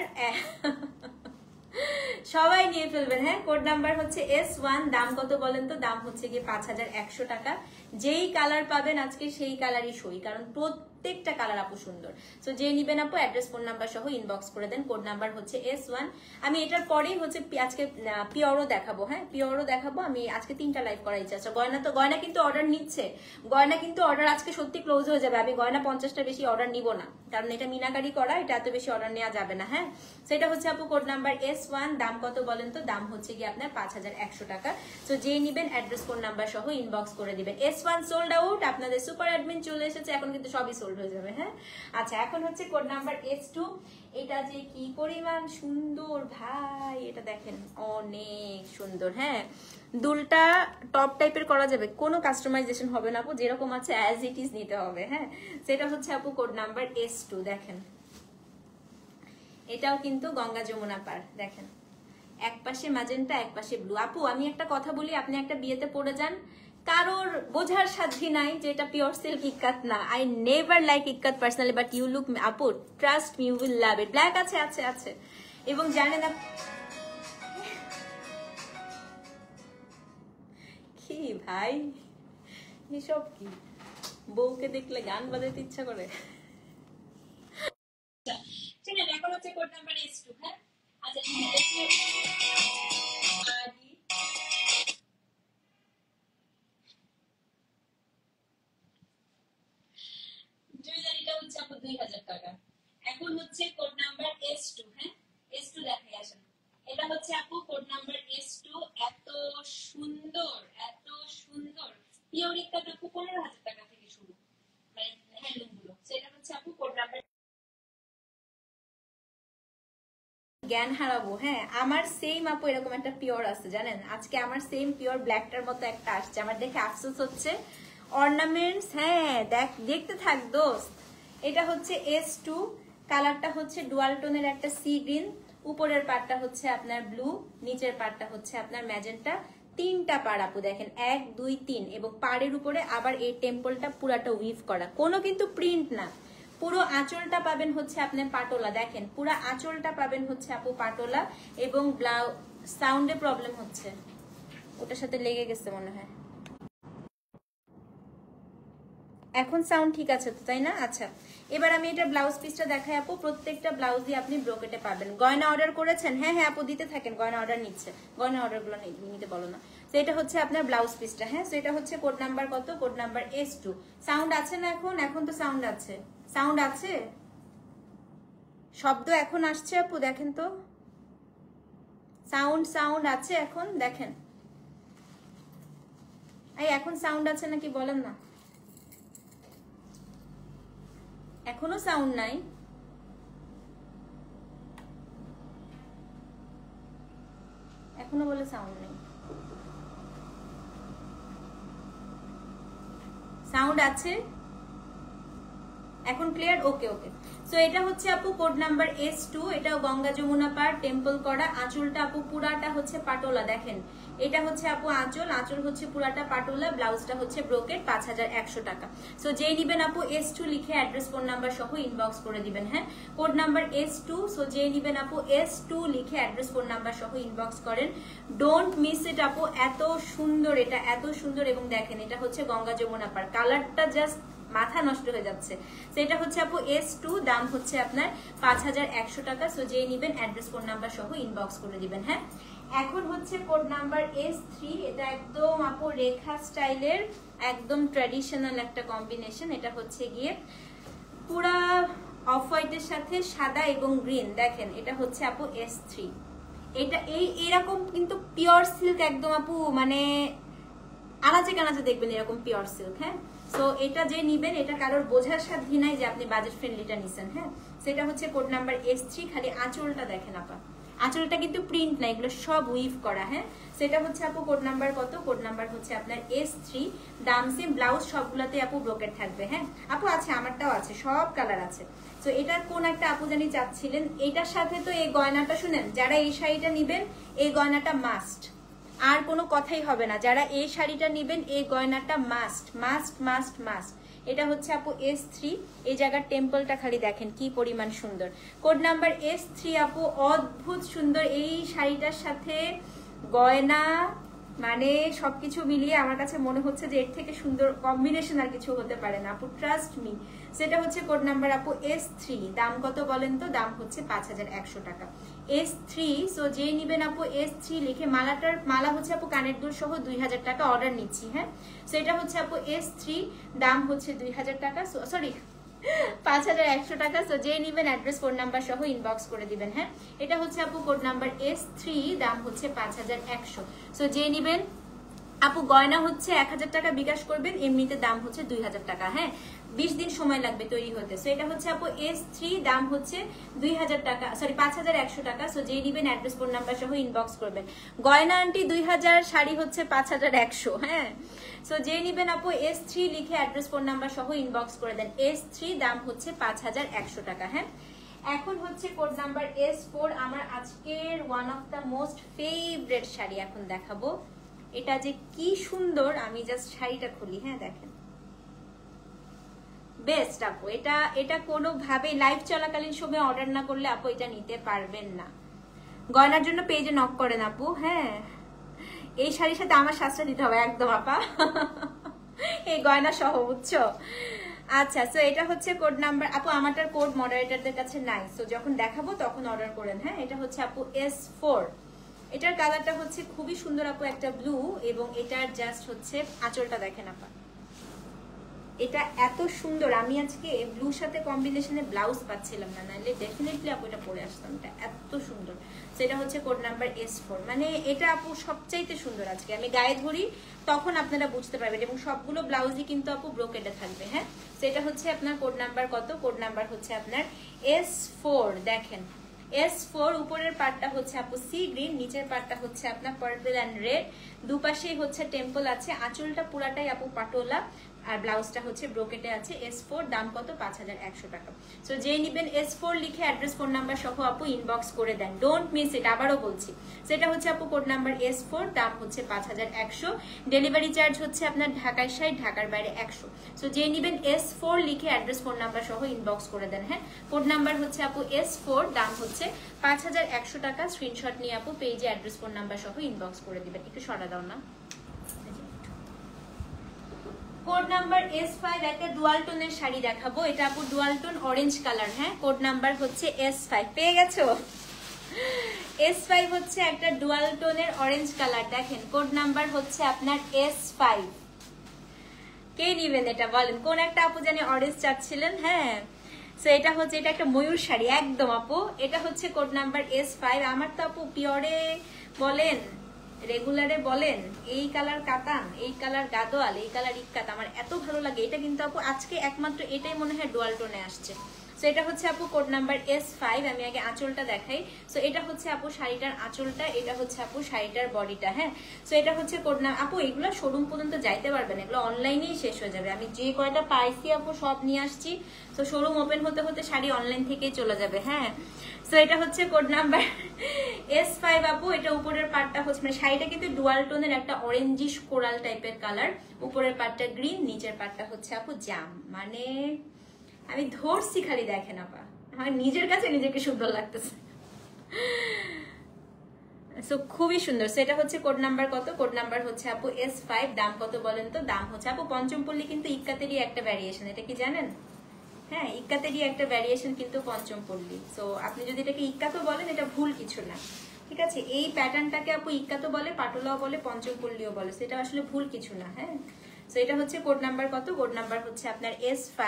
সবাই নিয়ে ফেলবেন। হ্যাঁ, কোড নাম্বার হচ্ছে S1। দাম কত বলেন তো? দাম হচ্ছে গিয়ে 5100 টাকা। যেই কালার পাবেন আজকে সেই কালারই সই, কারণ প্রত্যেকটা কালার আপু সুন্দর। সো যে নিবেন আপু অ্যাড্রেস ফোন নাম্বার সহ ইনবক্স করে দেন। কোড নাম্বার হচ্ছে S1। আমি এটার পরেই হচ্ছে আজকে পিওরও দেখাবো। হ্যাঁ, পিওরও দেখাবো। আমি আজকে 3টা লাইভ করার ইচ্ছা আছে। গয়না তো গয়না কিন্তু অর্ডার নিচ্ছে, গয়না কিন্তু অর্ডার আজকে সত্যি ক্লোজ হয়ে যাবে। আমি গয়না 50টা বেশি অর্ডার নিব না, কারণ এটা মিনাকারি করা, এটা এত বেশি অর্ডার নেওয়া যাবে না। হ্যাঁ, সেটা হচ্ছে আপু কোড নাম্বার S1। দাম কত বলেন তো? দাম হচ্ছে গিয়ে আপনার 5100 টাকা। তো যে নিবেন অ্যাড্রেস ফোন নাম্বার সহ ইনবক্স করে দিবেন। S1 সোল্ড আউট, আপনাদের সুপার অ্যাডমিন চলে এসেছে, এখন কিন্তু সবই সোল্ড হয়ে যাবে। হ্যাঁ, আচ্ছা এখন হচ্ছে কোড নাম্বার S2। এটা যে কি পরিমাণ সুন্দর ভাই, এটা দেখেন অনেক সুন্দর। হ্যাঁ, দুলটা টপ টাইপের করা যাবে, কোনো কাস্টমাইজেশন হবে না আপু, যেরকম আছে অ্যাজ ইট ইজ নিতে হবে। হ্যাঁ, সেটা হচ্ছে আপু কোড নাম্বার S2। দেখেন এটাও কিন্তু গঙ্গা যমুনা পার। দেখেন এক পাশে ম্যাজেন্টা, এক পাশে ব্লু। আপু আমি একটা কথা বলি, আপনি একটা বিয়েতে পড়ে যান, কারোর বোঝার সাধ্যি নাই যে এটা পিওর সিল্ক ইক্কাত না। I never like ikat personally, but you look আপু, trust me, you will love it. Black আছে আছে আছে, এবং জানেন কি ভাই এসব কি, বউকে দেখলে গান বাজাতে ইচ্ছা করে। এখন হচ্ছে কোড নাম্বার S2। হ্যাঁ, আচ্ছা জুয়েলারিটা হচ্ছে আপু 2000 টাকা। এখন হচ্ছে কোড নাম্বার S2। হ্যাঁ, S2 দেখাই আসেন। এটা হচ্ছে আপু কোড নাম্বার S2। এত সুন্দর, এত সুন্দর পিওর ইক্কাত আপু 15000 টাকা থেকে শুরু, মানে হ্যান্ডলুম গুলো। সেটা হচ্ছে আপু কোড নাম্বার। জ্ঞান হারাবো। হ্যাঁ, আমার সেম আপু এরকম একটা পিওর আছে জানেন, আজকে আমার সেম পিওর ব্ল্যাকটার মতো একটা আসছে, আমার দেখে আফসোস হচ্ছে। অর্নামেন্টস, হ্যাঁ দেখতে থাক দোস্ত। এটা হচ্ছে S2। কালারটা হচ্ছে ডুয়াল টোনের একটা সি গ্রিন, উপরের পার্টটা হচ্ছে আপনার ব্লু, নিচের পার্টটা হচ্ছে আপনার ম্যাজেন্টা। তিনটা পাড় আপু দেখেন, 1 2 3, এবং পাড়ের উপরে আবার এই টেম্পলটা পুরাটা উইভ করা, কোনো কিন্তু প্রিন্ট না। পুরো আঁচলটা পাবেন হচ্ছে আপনার পাটোলা, দেখেন পুরো আঁচলটা পাবেন হচ্ছে আপু পাটোলা, এবং ব্লাউজ সাউন্ডে প্রবলেম হচ্ছে, ওটার সাথে লেগে গেছে মনে হয়। এখন সাউন্ড ঠিক আছে তো, তাই না? আচ্ছা, এবার আমি এটা ব্লাউজ পিসটা দেখাই আপু। প্রত্যেকটা ব্লাউজই আপনি ব্রোকেটে পাবেন। গয়না অর্ডার করেছেন? হ্যাঁ হ্যাঁ আপু দিতে থাকেন, গয়না অর্ডার নিচ্ছে, গয়না অর্ডারগুলো নিতে বলো না। তো এটা হচ্ছে আপনার ব্লাউজ পিসটা। হ্যাঁ, তো এটা হচ্ছে কোড নাম্বার কত? Code number S2। সাউন্ড আছে না এখন? এখন তো সাউন্ড আছে, সাউন্ড আছে, শব্দ এখন আসছে আপু, দেখেন তো সাউন্ড আছে এখন, দেখেন এই এখন সাউন্ড আছে নাকি বলেন না? এখনো সাউন্ড নাই? এখনো বলে সাউন্ড নেই। সাউন্ড আছে এখন, ক্লিয়ার? ওকে ওকে। সো এটা হচ্ছে আপু কোড নাম্বার S2। এটা গঙ্গা যমুনা পাড় টেম্পল করা। আঁচলটা আপু পুরাটা হচ্ছে পাটোলা, দেখেন এটা হচ্ছে আপু আঁচল, আঁচল হচ্ছে পুরাটা পাটোলা, ব্লাউজটা হচ্ছে ব্রোকেট, 5100 টাকা। সো যেই নিবেন আপু S2 লিখে অ্যাড্রেস ফোন নাম্বার সহ ইনবক্স করে দিবেন। হ্যাঁ, কোড নাম্বার S2। সো যেই নিবেন আপু S2 লিখে অ্যাড্রেস ফোন নাম্বার সহ ইনবক্স করেন। ডোন্ট মিস ইট আপু, এত সুন্দর, এটা এত সুন্দর। এবং দেখেন এটা হচ্ছে গঙ্গা যমুনা পাড়, কালারটা জাস্ট মাথা নষ্ট হয়ে যাচ্ছে। সেটা হচ্ছে আপু S2, দাম হচ্ছে আপনার 5100 টাকা। সো যেই নিবেন অ্যাড্রেস ফোন নাম্বার সহ ইনবক্স করে দিবেন। হ্যাঁ, এখন হচ্ছে কোড নাম্বার S3। এটা একদম আপু রেখা স্টাইলের একদম ট্র্যাডিশনাল একটা কম্বিনেশন। এটা হচ্ছে গিয়ে পুরা অফ হোয়াইটের সাথে সাদা এবং গ্রিন, দেখেন এটা হচ্ছে আপু S3। এটা এরকম কিন্তু পিওর সিল্ক একদম আপু, মানে আনাচে কানাচে দেখবেন এরকম পিওর সিল্ক। হ্যাঁ, সো এটা যে নিবেন এটা কারোর বোঝার সাধ্যই নাই যে আপনি বাজেট ফ্রেন্ডলিটা নিছেন। হ্যাঁ, সেটা হচ্ছে কোড নাম্বার S3। খালি আঁচলটা দেখেন আপা, আঁচলটা কিন্তু প্রিন্ট না, এগুলো সব উইভ করা। হ্যাঁ, সেটা হচ্ছে আপু কোড নাম্বার কত? কোড নাম্বার হচ্ছে আপনার S3, দাম সেম, ব্লাউজ সবগুলাতে আপু ব্রোকেট থাকবে। হ্যাঁ আপু, আছে আমারটাও আছে, সব কালার আছে। তো এটা কোন একটা আপু জানি চাচ্ছিলেন, এটার সাথে তো এই গয়নাটা, শুনেন যারা এই শাড়িটা নিবেন এই গয়নাটা মাস্ট, আর কোনো কথাই হবে না। যারা এই শাড়িটা নিবেন এই গয়নাটা মাস্ট মাস্ট মাস্ট মাস্ট। এটা হচ্ছে আপু S3। এই জায়গার টেম্পলটা খালি দেখেন কি পরিমাণ সুন্দর। কোড নাম্বার S3 আপু, অদ্ভুত সুন্দর এই শাড়িটার সাথে গয়না, মানে সবকিছু মিলিয়ে আমার কাছে মনে হচ্ছে যে এর থেকে সুন্দর কম্বিনেশন আর কিছু হতে পারে না আপু, ট্রাস্ট মি। সেটা হচ্ছে কোড নাম্বার আপু S3, দাম কত বলেন তো? দাম হচ্ছে 5100 টাকা। S3। সো যে নিবেন আপু S3 লিখে, মালা হচ্ছে আপু কানের দুল সহ 2000 টাকা, অর্ডার নিচ্ছি। হ্যাঁ, সো এটা হচ্ছে আপু S3, দাম হচ্ছে 2000 টাকা, সরি 5100 টাকা। সো যে নিবেন অ্যাড্রেস ফোন নাম্বার সহ ইনবক্স করে দিবেন। হ্যাঁ, এটা হচ্ছে আপু কোড নাম্বার S3, দাম হচ্ছে 5100। সো যে নিবেন আপু, গয়না হচ্ছে 1000 টাকা বিকাশ করবেন, এমনিতে দাম হচ্ছে 2000 টাকা। হ্যাঁ, 20 দিন সময় লাগবে তৈরি হতে। সো এটা হচ্ছে আপু S3, দাম হচ্ছে 2000 টাকা, সরি 5100 টাকা। সো যেই নিবেন অ্যাড্রেস ফোন নাম্বার সহ ইনবক্স করবেন। গয়না আন্টি 2000, শাড়ি হচ্ছে 5100। হ্যাঁ, সো যেই নিবেন আপু S3 লিখে অ্যাড্রেস ফোন নাম্বার সহ ইনবক্স করে দেন। S3, দাম হচ্ছে 5100 টাকা। হ্যাঁ, এখন হচ্ছে কোড নাম্বার S4। আমার আজকের one of the most favourite sari এখন দেখাবো। এটা যে কি সুন্দর, আমি জাস্ট শাড়িটা খুলি। হ্যাঁ দেখেন, বেস্ট আপু। এটা কোনোভাবে লাইভ চলাকালীন সময় অর্ডার না করলে আপু এটা নিতে পারবেন না। গয়নার জন্য পেজে নক করেন আপু। হ্যাঁ, এই শাড়ির সাথে আমার শাস্ত্রা দিতে হবে একদম আপা, এই গয়না সহ, বুঝছো? আচ্ছা, সো এটা হচ্ছে কোড নাম্বার আপু, আমারটার কোড মডারেটরদের কাছে নাই, সো যখন দেখাবো তখন অর্ডার করেন। হ্যাঁ, এটা হচ্ছে আপু S4। এটার কালারটা হচ্ছে খুবই সুন্দর আপু, একটা ব্লু, এবং এটার জাস্ট হচ্ছে আঁচলটা দেখেন আপা, এটা এত সুন্দর। আমি আজকে ব্লুর সাথে কম্বিনেশনে ব্লাউজ পাচ্ছিলাম না, নাহলে ডেফিনেটলি আপু এটা পরে আসতাম, এটা এত সুন্দর। সেটা হচ্ছে কোড নাম্বার S4, মানে এটা আপু সবচাইতে সুন্দর। আজকে আমি গায়ে ধরি তখন আপনারা বুঝতে পারবেন, এবং সবগুলো ব্লাউজই কিন্তু আপু ব্রোকেটে থাকবে। হ্যাঁ, সেটা হচ্ছে আপনার কোড নাম্বার কত? কোড নাম্বার হচ্ছে আপনার S4। দেখেন S4, উপরের পার্টটা হচ্ছে আপু সি গ্রিন, নিচের পার্টটা হচ্ছে আপনার পার্পল এন্ড রেড, দুপাশেই হচ্ছে টেম্পল আছে। আঁচলটা পুরাটাই আপু পাটোলা, আর ব্লাউজটা হচ্ছে ব্রোকেটে আছে S4, দাম কত 5100 টাকা। সো যে নিবেন S4 লিখে অ্যাড্রেস ফোন নাম্বার সহ আপু ইনবক্স করে দেন, ডোন্ট মিস ইট। আবারও বলছি, সেটা হচ্ছে আপু কোড নাম্বার S4, দাম হচ্ছে 5100, ডেলিভারি চার্জ হচ্ছে আপনার ঢাকায় 60, ঢাকার বাইরে 100। সো যে নিবেন S4 লিখে অ্যাড্রেস ফোন নাম্বার সহ ইনবক্স করে দেন। হ্যাঁ, কোড নাম্বার হচ্ছে আপু S4, দাম হচ্ছে 5100 টাকা। স্ক্রিনশট নিয়ে আপু পেজে অ্যাড্রেস ফোন নাম্বার সহ ইনবক্স করে দিবেন। একটু সরা দাও না। কোড নাম্বার S5, একটা ডুয়াল টোনের শাড়ি দেখাবো। এটা আপু ডুয়াল টোন অরেঞ্জ কালার। হ্যাঁ, কোড নাম্বার হচ্ছে S5, পেয়ে গেছো? S5 হচ্ছে একটা ডুয়াল টোনের অরেঞ্জ কালার। দেখেন কোড নাম্বার হচ্ছে আপনার S5। কে নিবেন এটা বলেন? কোন একটা আপু জানি অরেঞ্জ চাচ্ছিলেন। হ্যাঁ, সো এটা হচ্ছে, এটা একটা ময়ূর শাড়ি একদম আপু। এটা হচ্ছে কোড নাম্বার S5। আমার তো আপু পিওরে বলেন, রেগুলারে বলেন, এই কালার কাতান, এই কালার গাদোয়াল, এই কালার ইক্কাত আমার এত ভালো লাগে। এটা কিন্তু আপু আজকে একমাত্র এটাই মনে হয় ডুয়াল টোনে আসছে। সো এটা হচ্ছে আপু কোড নাম্বার S5। আমি আগে আঁচলটা দেখাই। সো এটা হচ্ছে আপু শাড়িটার আঁচলটা, এটা হচ্ছে আপু শাড়িটার বডিটা। হ্যাঁ, সো এটা হচ্ছে কোড নাম। আপু এগুলো শোরুম পর্যন্ত যাইতে পারবেন, এগুলো অনলাইনেই শেষ হয়ে যাবে। আমি যে কয়টা পাইছি আপু সব নিয়ে আসছি। তো শোরুম ওপেন হতে হতে শাড়ি অনলাইন থেকেই চলে যাবে। হ্যাঁ, সো এটা হচ্ছে কোড নাম্বার S5 আপু। এটা উপরের পার্টটা হচ্ছে, মানে শাড়িটা কিন্তু ডুয়াল টোনের একটা অরেঞ্জিশ কোরাল টাইপের কালার। উপরের পার্টটা গ্রিন, নিচের পার্টটা হচ্ছে আপু জাম। মানে আমি ধরছি খালি, দেখেন আপা, আমার নিজের কাছে নিজেকে সুন্দর লাগতেছে। সো খুবই সুন্দর। সো এটা হচ্ছে কোড নাম্বার কত? কোড নাম্বার হচ্ছে আপু S5, দাম কত বলেন তো? দাম হচ্ছে আপু পঞ্চম পল্লী কিন্তু ইক্কাতেরই একটা ভ্যারিয়েশন, এটা কি জানেন? হ্যাঁ, ইক্কাতেরই একটা ভ্যারিয়েশন কিন্তু পঞ্চম পল্লী। সো আপনি যদি এটাকে ইক্কাতও বলেন, এটা ভুল কিছু না, ঠিক আছে? এই প্যাটার্নটাকে আপু ইক্কাতও বলে, পাটোলাও বলে, পঞ্চম পল্লীও বলে, সেটা আসলে ভুল কিছু না। হ্যাঁ, সো এটা হচ্ছে কোড নাম্বার কত? কোড নাম্বার হচ্ছে আপনার S5,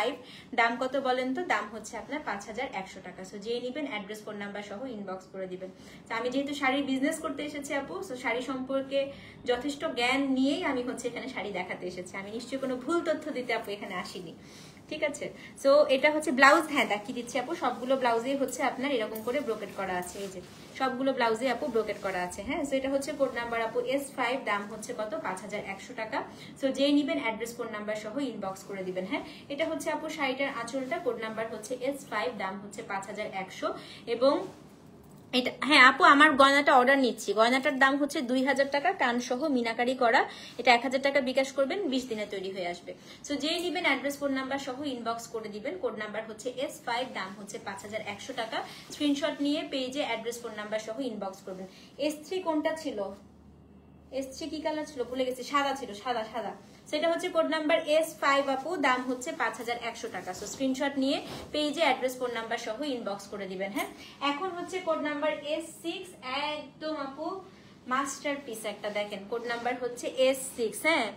দাম কত বলেন তো? দাম হচ্ছে আপনার 5100 টাকা। সো যে নিবেন অ্যাড্রেস ফোন নাম্বার সহ ইনবক্স করে দিবেন। তো আমি যেহেতু শাড়ির বিজনেস করতে এসেছি আপু, সো শাড়ি সম্পর্কে যথেষ্ট জ্ঞান নিয়েই আমি হচ্ছে এখানে শাড়ি দেখাতে এসেছি। আমি নিশ্চয়ই কোনো ভুল তথ্য দিতে আপু এখানে আসিনি, ঠিক আছে? সো এটা হচ্ছে ব্লাউজ। হ্যাঁ, দেখিয়ে দিচ্ছি আপু, সবগুলো ব্লাউজেই হচ্ছে আপনার এরকম করে ব্রোকেট করা আছে। এই যে সবগুলো ব্লাউজে আপু ব্রোকেট করা আছে। হ্যাঁ, সো এটা হচ্ছে কোড নাম্বার আপু S5, দাম হচ্ছে কত? 5100 টাকা। সো যেই নিবেন অ্যাড্রেস ফোন নাম্বার সহ ইনবক্স করে দিবেন। হ্যাঁ, এটা হচ্ছে আপু শাড়িটার আঁচলটা, কোড নাম্বার হচ্ছে S5, দাম হচ্ছে 5100। এবং এটা, হ্যাঁ আপু আমার গয়নাটা অর্ডার নিচ্ছি। গয়নাটার দাম হচ্ছে 2000 টাকা, কান সহ মিনাকারি করা। এটা 1000 টাকা বিকাশ করবেন, 20 দিনে তৈরি হয়ে আসবে। সো যেই নিবেন অ্যাড্রেস ফোন নাম্বার সহ ইনবক্স করে দিবেন। কোড নাম্বার হচ্ছে S5, দাম হচ্ছে 5100 টাকা। স্ক্রিনশট নিয়ে পেজে অ্যাড্রেস ফোন নাম্বার সহ ইনবক্স করবেন। S3 কোনটা ছিল? S3 কি কালার ছিল ভুলে গেছি, সাদা ছিল, সাদা সাদা। সেটা হচ্ছে কোড নাম্বার S5 আপু, দাম হচ্ছে 5100 টাকা। সো স্ক্রিনশট নিয়ে পেজে অ্যাড্রেস ফোন নাম্বার সহ ইনবক্স করে দিবেন। হ্যাঁ, এখন হচ্ছে কোড নাম্বার S6, একদম আপু মাস্টারপিস একটা। দেখেন কোড নাম্বার হচ্ছে S6। হ্যাঁ,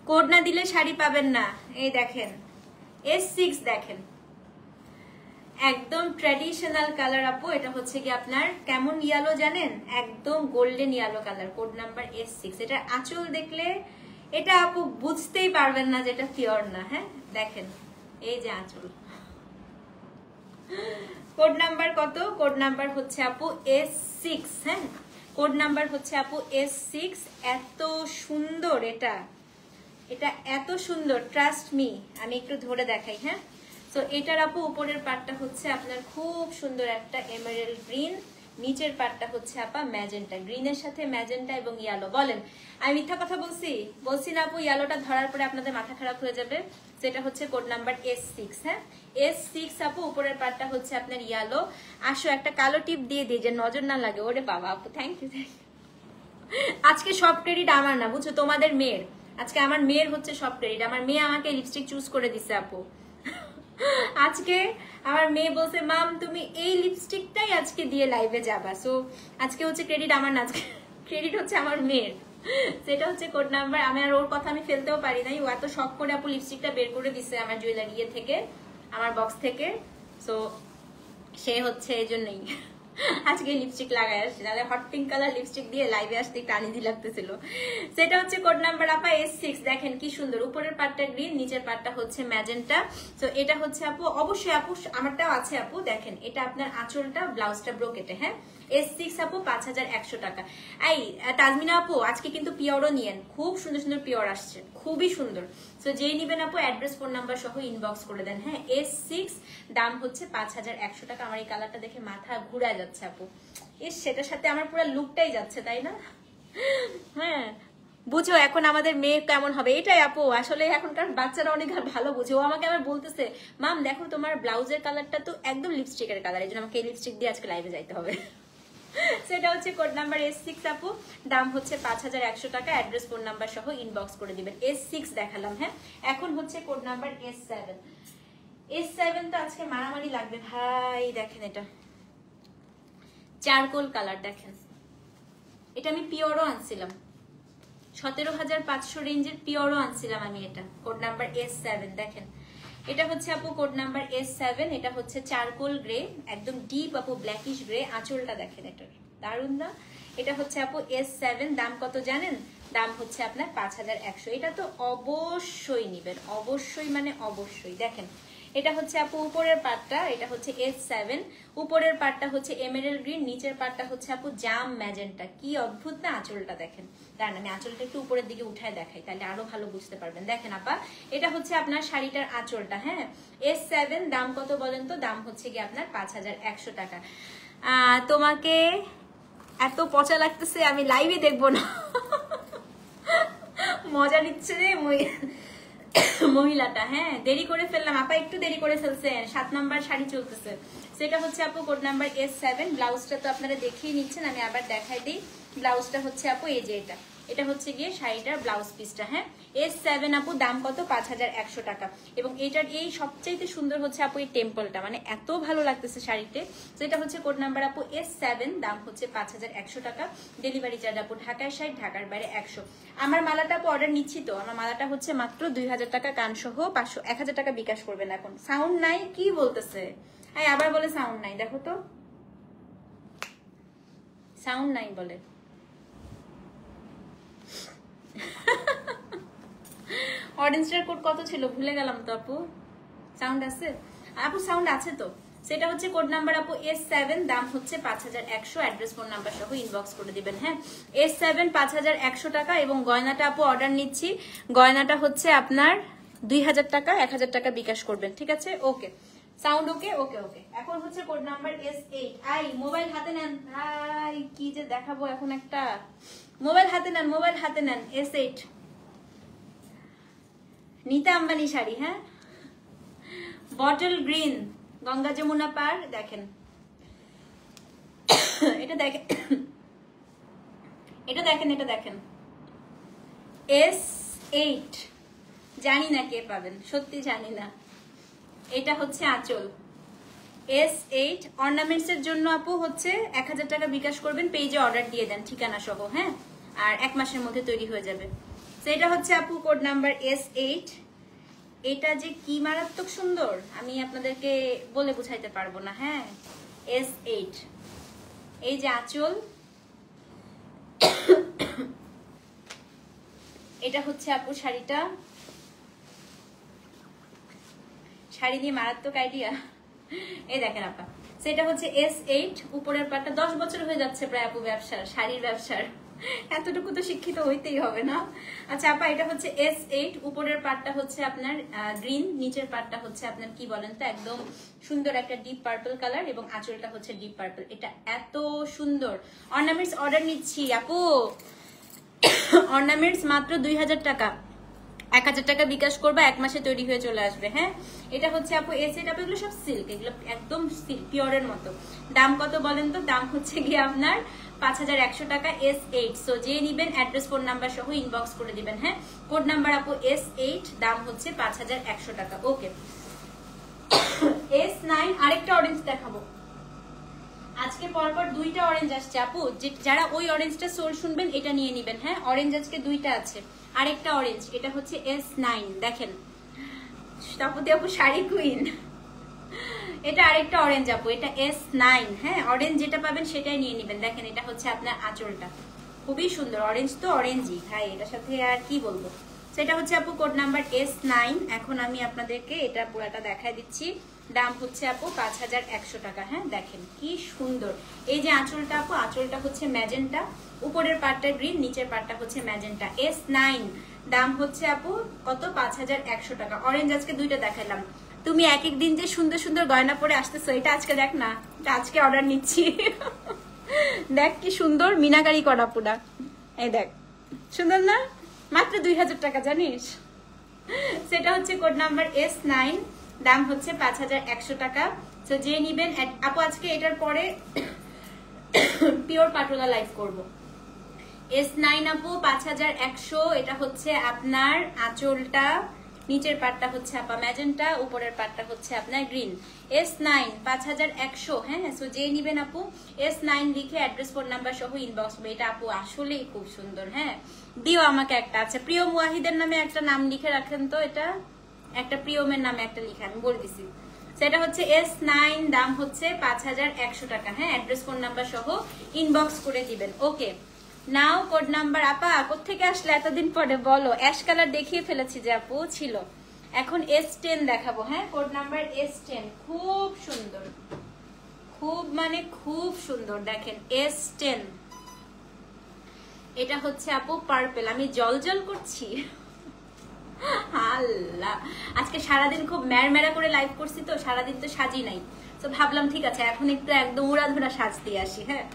কোড না দিলে শাড়ি পাবেন না। এই দেখেন S6, দেখেন একদম ট্র্যাডিশনাল কালার আপু। এটা হচ্ছে কি আপনার কেমন ইয়েলো জানেন? একদম golden yellow colour. Code number S6। এটা আঁচল দেখলে এটা আপু বুঝতেই পারবেন না যেটা পিওর না। হ্যাঁ, দেখেন এই যে আঁচল। কোড নাম্বার কত? কোড নাম্বার হচ্ছে আপু S6। হ্যাঁ, কোড নাম্বার হচ্ছে আপু S6। এত সুন্দর এটা, এটা এত সুন্দর, ট্রাস্ট মি। আমি একটু ধরে দেখাই। হ্যাঁ, তো এটার আপু উপরের পার্টটা হচ্ছে আপনার খুব সুন্দর একটা এমারেল্ড গ্রিন, নিচের পার্টটা হচ্ছে আপা ম্যাজেন্টা। গ্রিনের সাথে ম্যাজেন্টা এবং ইয়েলো। বলেন আমি মিথ্যা কথা বলছি? বলছি না আপু? ইয়েলোটা ধরার পরে আপনাদের মাথা খারাপ হয়ে যাবে। সেটা হচ্ছে কোড নাম্বার S6। হ্যাঁ, S6 আপু, উপরের পার্টটা হচ্ছে আপনার ইয়েলো। আসো একটা কালো টিপ দিয়ে দিই যে নজর না লাগে। ওরে বাবা আপু, থ্যাংক ইউ। আজকে সব ক্রেডিট আমার না, বুঝছো, তোমাদের মেয়ের। আজকে আমার মেয়ের হচ্ছে সব ক্রেডিট। আমার মেয়ে আমাকে লিপস্টিক চুজ করে দিছে আপু। আজকে আমার মেয়ে বলছে মাম তুমি এই লিপস্টিকটাই আজকে দিয়ে লাইভে যাবা। সো আজকে হচ্ছে ক্রেডিট আমার না, আজকে ক্রেডিট হচ্ছে আমার মেয়ের। সেটা হচ্ছে কোড নাম্বার। আমি আর ওর কথা আমি ফেলতেও পারি নাই। ও এত শখ করে আপু লিপস্টিকটা বের করে দিছে আমার জুয়েলারি থেকে, আমার বক্স থেকে। সো সে হচ্ছে এই জন্যই আজকে লিপস্টিক লাগাই আসছে, তাহলে হট পিঙ্ক কালার লিপস্টিক দিয়ে লাইভে আসতে একটু আনিদি লাগতেছিল। সেটা হচ্ছে কোড নাম্বার আপা S6। দেখেন কি সুন্দর, উপরের পার্টটা গ্রিন, নিচের পার্টটা হচ্ছে ম্যাজেন্টা। তো এটা হচ্ছে আপু, অবশ্যই আপু আমারটাও আছে আপু। দেখেন এটা আপনার আঁচলটা, ব্লাউজটা ব্রোকেটে। হ্যাঁ, S6 আপু 5100 টাকা। এই তাজমিনা আপু আজকে কিন্তু পিওরও নিয়েন, খুব সুন্দর সুন্দর পিওর আসছে, খুবই সুন্দর। সো যেই নিবেন আপু অ্যাড্রেস ফোন নাম্বার সহ ইনবক্স করে দেন। হ্যাঁ, S6 দাম হচ্ছে 5100 টাকা। আমার এই কালারটা দেখে মাথা ঘুরে যাচ্ছে আপু, সেটার সাথে আমার পুরো লুকটাই যাচ্ছে, তাই না? হ্যাঁ, বুঝো এখন আমাদের মেয়ে কেমন হবে, এটাই আপু। আসলে এখনকার বাচ্চারা অনেক ভালো বুঝে। ও আমাকে আবার বলতেছে, মাম দেখো তোমার ব্লাউজের কালারটা তো একদম লিপস্টিকের কালার, এই জন্য আমাকে এই লিপস্টিক দিয়ে আজকে লাইভে যাইতে হবে। সেটা হচ্ছে কোড নাম্বার S6 আপু, দাম হচ্ছে 5100 টাকা। অ্যাড্রেস ফোন নাম্বার সহ ইনবক্স করে দিবেন। S6 দেখালাম। হ্যাঁ, এখন হচ্ছে কোড নাম্বার S7। S7 তো আজকে মারামারি লাগবে ভাই। দেখেন এটা চারকোল কালার, দেখেন এটা আমি পিওরও আনছিলাম, 17,500 রেঞ্জের পিওরও আনছিলাম আমি। এটা কোড নাম্বার S7 দেখেন। এটা হচ্ছে আপু কোড নাম্বার S7। এটা হচ্ছে চারকোল গ্রে, একদম ডিপ আপু ব্ল্যাকিশ গ্রে। আঁচলটা দেখেন এটার, দারুন না? এটা হচ্ছে আপু S7, দাম কত জানেন? দাম হচ্ছে আপনার 5100। এটা তো অবশ্যই নিবেন, অবশ্যই মানে অবশ্যই। দেখেন এটা হচ্ছে আপু উপরের পার্টটা, এটা হচ্ছে S7, উপরের পার্টটা হচ্ছে এমেরাল্ড গ্রিন, নিচের পার্টটা হচ্ছে আপু জাম ম্যাজেন্টা। কি অদ্ভুত না? আঁচলটা দেখেন, দাঁড়ান আমি আঁচলটা একটু উপরের দিকে উঠায় দেখাই, তাহলে আরো ভালো বুঝতে পারবেন। দেখেন আপা, এটা হচ্ছে আপনার শাড়িটার আঁচলটা। হ্যাঁ, S7 দাম কত বলেন তো? দাম হচ্ছে কি আপনার 5100 টাকা। তোমাকে এত পচা লাগতেছে, আমি লাইভে দেখবো না। মজা নিচ্ছে রে মহিলাটা। হ্যাঁ, দেরি করে ফেললাম আপা, একটু দেরি করে ফেলছেন। 7 নাম্বার শাড়ি চলতেছে। সেটা হচ্ছে আপু কোড নাম্বার S7। ব্লাউজটা তো আপনারা দেখিয়ে নিচ্ছেন, আমি আবার দেখাই দিই। ব্লাউজটা হচ্ছে আপু এই যে এটা হচ্ছে গিয়ে শাড়িটার ব্লাউজ পিসটা। হ্যাঁ, S7 আপু, দাম কত? 5100 টাকা। এবং এটার এই সবচাইতে সুন্দর হচ্ছে আপু এই টেম্পলটা, মানে এত ভালো লাগতেছে শাড়িতে। যেটা হচ্ছে কোড নাম্বার আপু S7, দাম হচ্ছে 5100 টাকা। ডেলিভারি চার্জ আপু ঢাকায় 60, ঢাকার বাইরে 100। আমার মালাটা আপু অর্ডার নিচ্ছি তো, আমার মালাটা হচ্ছে মাত্র 2000 টাকা কান সহ, 1000 টাকা বিকাশ করবেন। এখন সাউন্ড নাই কি বলতেছে? আবার বলে সাউন্ড নাই, দেখো তো সাউন্ড নাই বলে। অরেঞ্জটার কোড কত ছিল ভুলে গেলাম তো আপু। সাউন্ড আছে আপু? সাউন্ড আছে তো। সেটা হচ্ছে কোড নাম্বার আপু S7, দাম হচ্ছে 5100। অ্যাড্রেস ফোন নাম্বার সহ ইনবক্স করে দিবেন। হ্যাঁ, S7 5100 টাকা। এবং গয়নাটা আপু অর্ডার নিচ্ছি, গয়নাটা হচ্ছে আপনার 2000 টাকা, 1000 টাকা বিকাশ করবেন। ঠিক আছে, ওকে সাউন্ড ওকে ওকে ওকে। এখন হচ্ছে কোড নাম্বার S8। মোবাইল হাতে নেন ভাই, কি যে দেখাবো এখন একটা। মোবাইল হাতে নেন, মোবাইল হাতে নেন। S8 নীতা আম্বানি শাড়ি। হ্যাঁ, বটল গ্রিন, গঙ্গা যমুনা পার। দেখেন এটা দেখেন, এটা দেখেন, এটা দেখেন। S8 জানি না কে পাবেন, সত্যি জানি না। এটা হচ্ছে আঁচল। S8 অর্নামেন্টস এর জন্য আপু হচ্ছে 1000 টাকা বিকাশ করবেন, পেজে অর্ডার দিয়ে দেন ঠিকানা সহ। হ্যাঁ, আর 1 মাসের মধ্যে তৈরি হয়ে যাবে। সেটা হচ্ছে আপু কোড নাম্বার S8। এটা যে কি মারাত্মক সুন্দর, আমি আপনাদেরকে বলে বুঝাইতে পারবো না। হ্যাঁ, S8 এই যে আঁচল, এটা হচ্ছে আপু শাড়িটা। শাড়ি নিয়ে মারাত্মক আইডিয়া। এই দেখেন আপা, সেটা হচ্ছে S8, উপরের পাটটা। 10 বছর হয়ে যাচ্ছে প্রায় আপু ব্যবসার, শাড়ির ব্যবসার। এতটুকু তো শিক্ষিত হইতেই হবে না? আচ্ছা আপা, এটা হচ্ছে S8, উপরের পাটটা হচ্ছে আপনার গ্রিন, নিচের পাটটা হচ্ছে আপনার কি বলেন তো একদম সুন্দর একটা ডিপ পার্পল কালার, এবং আঁচলটা হচ্ছে ডিপ পার্পল। এটা এত সুন্দর। অর্নামেন্টস অর্ডার নিচ্ছি আপু, অর্নামেন্টস মাত্র 2000 টাকা, 1000 টাকা বিকাশ করবে, 1 মাসে তৈরি হয়ে চলে আসবে। হ্যাঁ, এটা হচ্ছে আপু S8। আপু এগুলো সব সিল্ক, এগুলো একদম সিল্ক পিওরের মতো। দাম কত বলেন তো? দাম হচ্ছে গিয়ে আপনার 5100 টাকা। S8, সো যে নিবেন অ্যাড্রেস ফোন নাম্বার সহ ইনবক্স করে দিবেন। হ্যাঁ, কোড নাম্বার আপু S8, দাম হচ্ছে 5100 টাকা। ওকে, S9 আরেকটা অরেঞ্জ দেখাবো। আজকে পরপর 2টা অরেঞ্জ আসছে আপু, যারা ওই অরেঞ্জটা সোল শুনবেন এটা নিয়ে নিবেন। হ্যাঁ, অরেঞ্জ আজকে 2টা আছে। আরেকটা অরেঞ্জ, এটা হচ্ছে S9। দেখেন তাপতি আপু শাড়ি কুইন। এটা আরেকটা অরেঞ্জ আপু, এটা S9। হ্যাঁ, অরেঞ্জ যেটা পাবেন সেটাই নিয়ে নিবেন। দেখেন এটা হচ্ছে আপনার আঁচলটা, খুবই সুন্দর। অরেঞ্জ তো অরেঞ্জই ভাই, এটার সাথে আর কি বলবো, সেটা হচ্ছে আপু কোড নাম্বার S9। এখন আমি আপনাদেরকে এটা পুরাটা দেখায় দিচ্ছি। দাম হচ্ছে আপু 5100 টাকা। হ্যাঁ দেখেন কি সুন্দর। এই যে আঁচলটা আপু, আঁচলটা হচ্ছে ম্যাজেন্টা, উপরের পার্টটা গ্রিন, নিচের পার্টটা হচ্ছে ম্যাজেন্টা। S9 দাম হচ্ছে আপু কত? 5100 টাকা। অরেঞ্জ আজকে দুইটা দেখাইলাম। তুমি এক এক দিন যে সুন্দর সুন্দর গয়না পরে আসতেছো, এটা আজকে দেখ না, আজকে অর্ডার নিচ্ছি। দেখ কি সুন্দর মিনাকারি করা পুরা। এই দেখ সুন্দর না? মাত্র 2000 টাকা জানিস? সেটা হচ্ছে কোড নাম্বার S9, দাম হচ্ছে 5100 টাকা। তো যে নিবেন আপু, আজকে এটার পরে পিওর পাটোলা লাইভ করব। S9 আপু 5100। এটা হচ্ছে আপনার আঁচলটা, নিচের পাটটা হচ্ছে আপা ম্যাজেন্টা, উপরের পাটটা হচ্ছে আপনার গ্রিন। S9 5100। হ্যাঁ, সো যে নিবেন আপু S9 লিখে অ্যাড্রেস ফোন নাম্বার সহ ইনবক্স করবে। এটা আপু আসলেই খুব সুন্দর। হ্যাঁ দিও আমাকে একটা। আচ্ছা, প্রিয়ম ওয়াহিদের নামে একটা নাম লিখে রাখেন তো, এটা একটা প্রিয়মের নামে একটা লিখে আমি বলে দিছি। সেটা হচ্ছে S9, দাম হচ্ছে 5100 টাকা। হ্যাঁ, অ্যাড্রেস ফোন নাম্বার সহ ইনবক্স করে দিবেন। ওকে, নাও কোড নাম্বার। আপা কোত্থেকে আসলে এতদিন পরে বলো? অ্যাশ কালার দেখিয়ে ফেলেছি যে আপু ছিল, এখন S10 দেখাবো। হ্যাঁ, কোড নাম্বার S10 খুব সুন্দর, খুব মানে খুব সুন্দর। দেখেন S10, এটা হচ্ছে আপু পার্পল। আমি জল জল করছি। আল্লাহ, আজকে সারাদিন খুব ম্যারম্যারা করে লাইভ করছি তো, সারাদিন তো সাজি নাই, তো ভাবলাম ঠিক আছে এখন একটু একদম উড়াধুরা সাজ দিয়ে আসি। হ্যাঁ,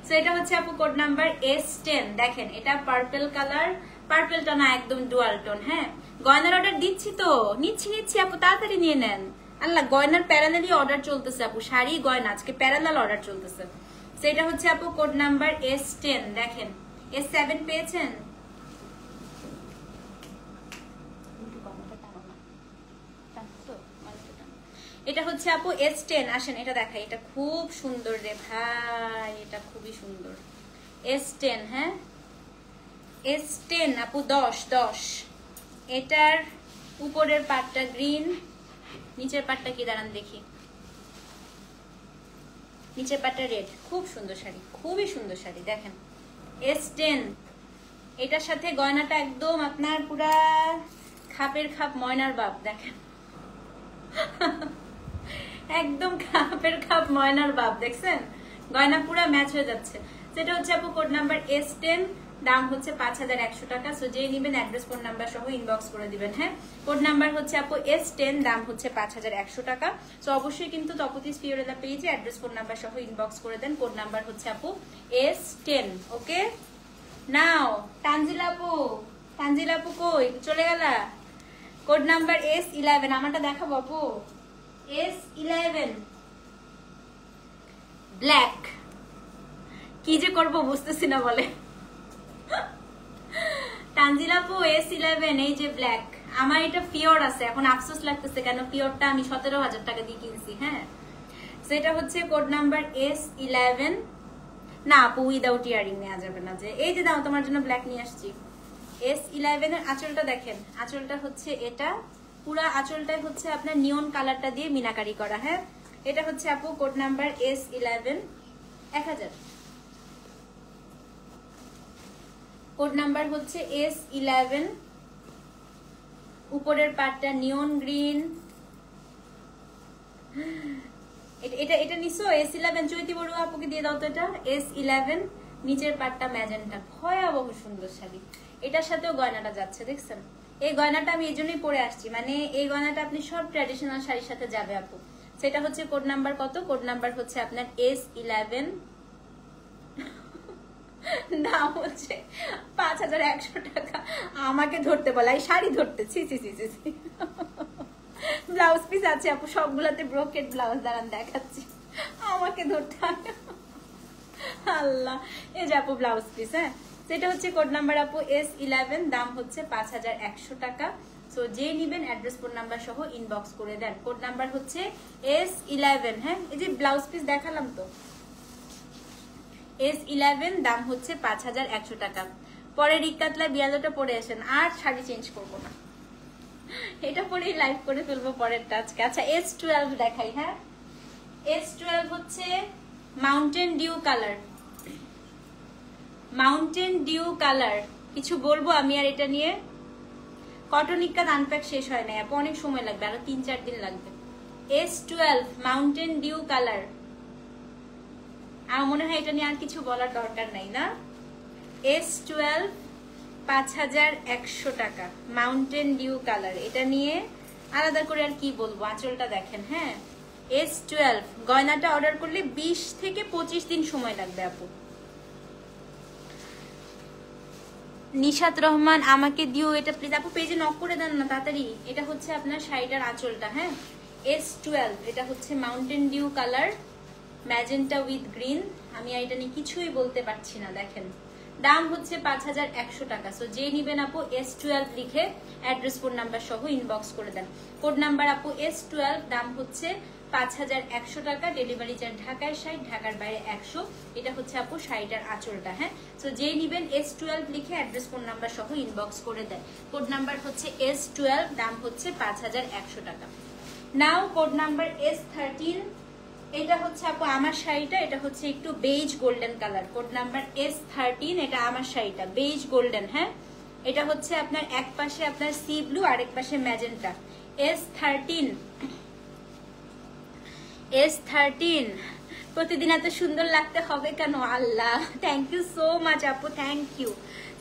তো এটা হচ্ছে আপু কোড নাম্বার S10। দেখেন এটা পার্পল কালার, পার্পলটা না একদম ডুয়াল টোন। হ্যাঁ, গয়নার অর্ডার দিচ্ছি তো, নিচ্ছি আপু, তাড়াতাড়ি নিয়ে নেন। আল্লাহ, গয়নার প্যারালালই অর্ডার চলতেছে আপু, শাড়ি গয়না আজকে প্যারালাল অর্ডার চলতেছে। তো এটা হচ্ছে আপু কোড নাম্বার S10। দেখেন S7 পেয়েছেন? এটা হচ্ছে আপু S10। আসেন এটা দেখাই, এটা খুব সুন্দর রে ভাই, এটা খুবই সুন্দর। S10, হ্যাঁ S10 আপু 10। এটার উপরের পাটটা গ্রিন, নিচের পাটটা কি দাঁড়ান দেখি, নিচের পাটটা রেড। খুব সুন্দর শাড়ি, খুবই সুন্দর শাড়ি। দেখেন S10, এটার সাথে গয়নাটা একদম আপনার পুরা খাপের খাপ, ময়নার বাপ। দেখেন একদম খাপের খাপ, ময়নার বাপ। দেখছেন গয়না পুরা ম্যাচ হয়ে যাচ্ছে। সেটা হচ্ছে আপু কোড নাম্বার S10, দাম হচ্ছে 5100 টাকা। সো যে নিবেন অ্যাড্রেস ফোন নাম্বার সহ ইনবক্স করে দিবেন। হ্যাঁ, কোড নাম্বার হচ্ছে আপু S10, দাম হচ্ছে 5100 টাকা। সো অবশ্যই কিন্তু তপতিস ফিওরেলা পেজে অ্যাড্রেস ফোন নাম্বার সহ ইনবক্স করে দেন। কোড নাম্বার হচ্ছে আপু S10। ওকে, নাও তানজিলা আপু, তানজিলা আপু কই চলে গেলা? কোড নাম্বার S11, আমারটা দেখাবো আপু। S11 ব্ল্যাক, কি যে করবো বুঝতেছি না বলে। তানজিলা আপু S11, এই যে ব্ল্যাক। আমার এটা পিওর আছে, এখন আফসোস লাগতেছে কেন, পিওরটা আমি 17000 টাকা দিয়ে কিনছি। হ্যাঁ, সেটা হচ্ছে কোড নাম্বার S11। না আপু, উইদাউট ইয়ারিং নেওয়া যাবে না। যে এই যে দাও, তোমার জন্য ব্ল্যাক নিয়ে আসছি। S11 এর আঁচলটা দেখেন, আঁচলটা হচ্ছে এটা, পুরা আঁচলটাই হচ্ছে আপনার নিয়ন কালারটা দিয়ে মিনাকারি করা। হ্যাঁ, এটা হচ্ছে আপু code number S11, 1000। Code number হচ্ছে S11, উপরের পাটটা নিয়ন গ্রিন। এটা নিছো S11? চৈতি বড়ুয়া আপুকে দিয়ে দাও তো এটা। S11, নিচের পাটটা ম্যাজেন্টা, ভয়াবহ সুন্দর শাড়ি। এটার সাথেও গয়নাটা যাচ্ছে, দেখছেন? এই গয়নাটা আমি এই জন্যই পরে আসছি, মানে এই গয়নাটা আপনি সব ট্র্যাডিশনাল শাড়ির সাথে যাবে আপু। সেটা হচ্ছে কোড নাম্বার কত? কোড নাম্বার হচ্ছে আপনার S11, দাম হচ্ছে 5100 টাকা। আমাকে ধরতে বলা, এই শাড়ি ধরতে, ছি ছি ছি ছি। ব্লাউজ পিস আছে আপু, সবগুলাতে ব্রোকেট ব্লাউজ, দাঁড়ান দেখাচ্ছি। আমাকে ধরতে আল্লাহ, এই যে আপু ব্লাউজ পিস। হ্যাঁ, সেটা হচ্ছে কোড নাম্বার আপু S11, দাম হচ্ছে 5100 টাকা। সো যে নিবেন অ্যাড্রেস ফোন নাম্বার সহ ইনবক্স করে দেন। কোড নাম্বার হচ্ছে S11। হ্যাঁ, এই যে ব্লাউজ পিস দেখালাম তো, S11, দাম হচ্ছে 5100 টাকা। পরে রিকাতলা বিয়ালোটা পরে আসেন, আর শাড়ি চেঞ্জ করবো না, এটা পরেই লাইভ করে ফেলবো পরেরটা আজকে। আচ্ছা, S12 দেখাই। হ্যাঁ, S12 হচ্ছে Mountain Dew colour, Mountain Dew colour. কিছু বলবো আমি আর এটা নিয়ে? কটন ইক্কাত আনপ্যাক শেষ হয় না আপু, অনেক সময় লাগবে, আরো 3-4 দিন লাগবে। S12 মাউন্টেন ডিউ কালার, আমার মনে হয় এটা নিয়ে আর কিছু বলার দরকার নাই না। S12 5100 টাকা, মাউন্টেন ডিউ কালার, এটা নিয়ে আলাদা করে আর কি বলবো। আঁচলটা দেখেন, হ্যাঁ S12 গয়নাটা অর্ডার করলে 20 থেকে 25 দিন সময় লাগবে আপু। নিশাত রহমান আমাকে দিও এটা প্লিজ আপু, পেজে নক করে দেন না তাড়াতাড়ি। এটা হচ্ছে আপনার শাড়িটার আঁচলটা, হ্যাঁ S12, এটা হচ্ছে Mountain Dew colour, magenta with green. আমি এটা নিয়ে কিছুই বলতে পারছি না, দেখেন দাম হচ্ছে 5100 টাকা। সো যে নিবেন আপু S12 লিখে অ্যাড্রেস ফোন নাম্বার সহ ইনবক্স করে দেন। কোড নাম্বার আপু S12, দাম হচ্ছে 5100 টাকা, ডেলিভারি চার্জ ঢাকায় 60, ঢাকার বাইরে 100। এটা হচ্ছে আপু শাড়িটার আঁচলটা, হ্যাঁ। সো যেই নিবেন S12 লিখে অ্যাড্রেস ফোন নাম্বার সহ ইনবক্স করে দেন। কোড নাম্বার হচ্ছে S12, দাম হচ্ছে 5100 টাকা। নাও কোড নাম্বার S13, এটা হচ্ছে আপু আমার শাড়িটা, এটা হচ্ছে একটু beige golden colour. Code number S13, এটা আমার শাড়িটা বেজ গোল্ডেন, হ্যাঁ। এটা হচ্ছে আপনার এক পাশে আপনার সি ব্লু, আরেক পাশে ম্যাজেন্টা। S13 প্রতিদিন এত সুন্দর লাগতে হবে কেন আল্লাহ, থ্যাংক ইউ সো মাচ আপু, thank you.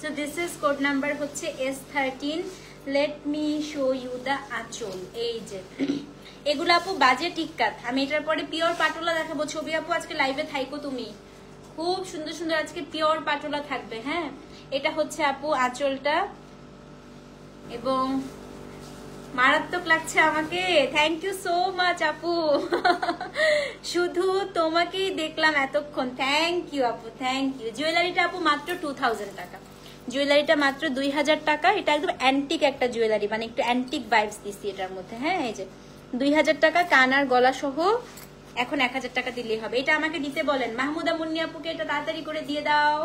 So this is code number হচ্ছে S13। Let me show you the anchal, এই যে এগুলো আপু বাজে টিক্কাত। আমি এটার পরে পিওর পাটোলা দেখাবো। ছবি আপু আজকে লাইভে থাইকো তুমি, খুব সুন্দর সুন্দর আজকে পিওর পাটোলা থাকবে, হ্যাঁ। এটা হচ্ছে আপু আঁচলটা, এবং মারাত্মক লাগছে আমাকে, থ্যাংক ইউ সো মাচ আপু। শুধু তোমাকেই দেখলাম এতক্ষণ, থ্যাংক ইউ আপু, থ্যাংক ইউ। জুয়েলারিটা আপু মাত্র 2000 টাকা, জুয়েলারিটা মাত্র 2000 টাকা। এটা একদম অ্যান্টিক একটা জুয়েলারি, মানে একটু অ্যান্টিক ভাইবস দিচ্ছি এটার মধ্যে, হ্যাঁ। এই যে 2000 টাকা, কান আর গলা সহ। এখন 1000 টাকা দিলেই হবে। এটা আমাকে দিতে বলেন মাহমুদা মুন্নি আপুকে, এটা তাড়াতাড়ি করে দিয়ে দাও।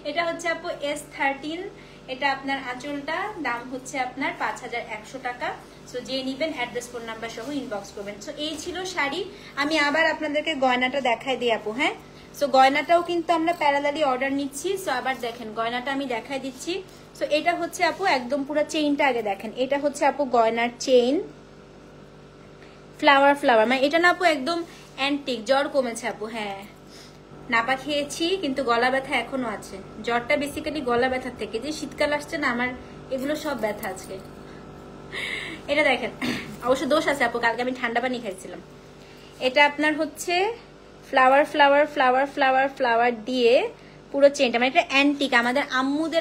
এটা হচ্ছে আপু S13, এটা আপনার আঁচলটা, দাম হচ্ছে আপনার 5100 টাকা। সো যে নিবেন অ্যাড্রেস ফোন নাম্বার সহ ইনবক্স করবেন। সো এই ছিল শাড়ি। আমি আবার আপনাদেরকে গয়নাটা দেখাই দিই আপু, হ্যাঁ। সো গয়নাটাও কিন্তু আমরা প্যারালালি অর্ডার নিচ্ছি। সো আবার দেখেন গয়নাটা আমি দেখাই দিচ্ছি। সো এটা হচ্ছে আপু একদম পুরো চেইনটা আগে দেখেন। এটা হচ্ছে আপু গয়নার চেইন, ফ্লাওয়ার ফ্লাওয়ার, মানে এটা না আপু একদম অ্যান্টিক। জ্বর কমেছে আপু, হ্যাঁ নাপা খেয়েছি কিন্তু গলা ব্যথা এখনো আছে। জ্বরটা বেসিক্যালি গলা ব্যথার থেকে, যে শীতকাল আসছে না আমার, এগুলো সব ব্যথা আছে। এটা দেখেন, অবশ্য দোষ আছে আপু, কালকে আমি ঠান্ডা পানি খাইছিলাম। এটা আপনার হচ্ছে flower flower flower flower flower দিয়ে পুরো চেনটা, মানে এটা অ্যান্টিক। আমাদের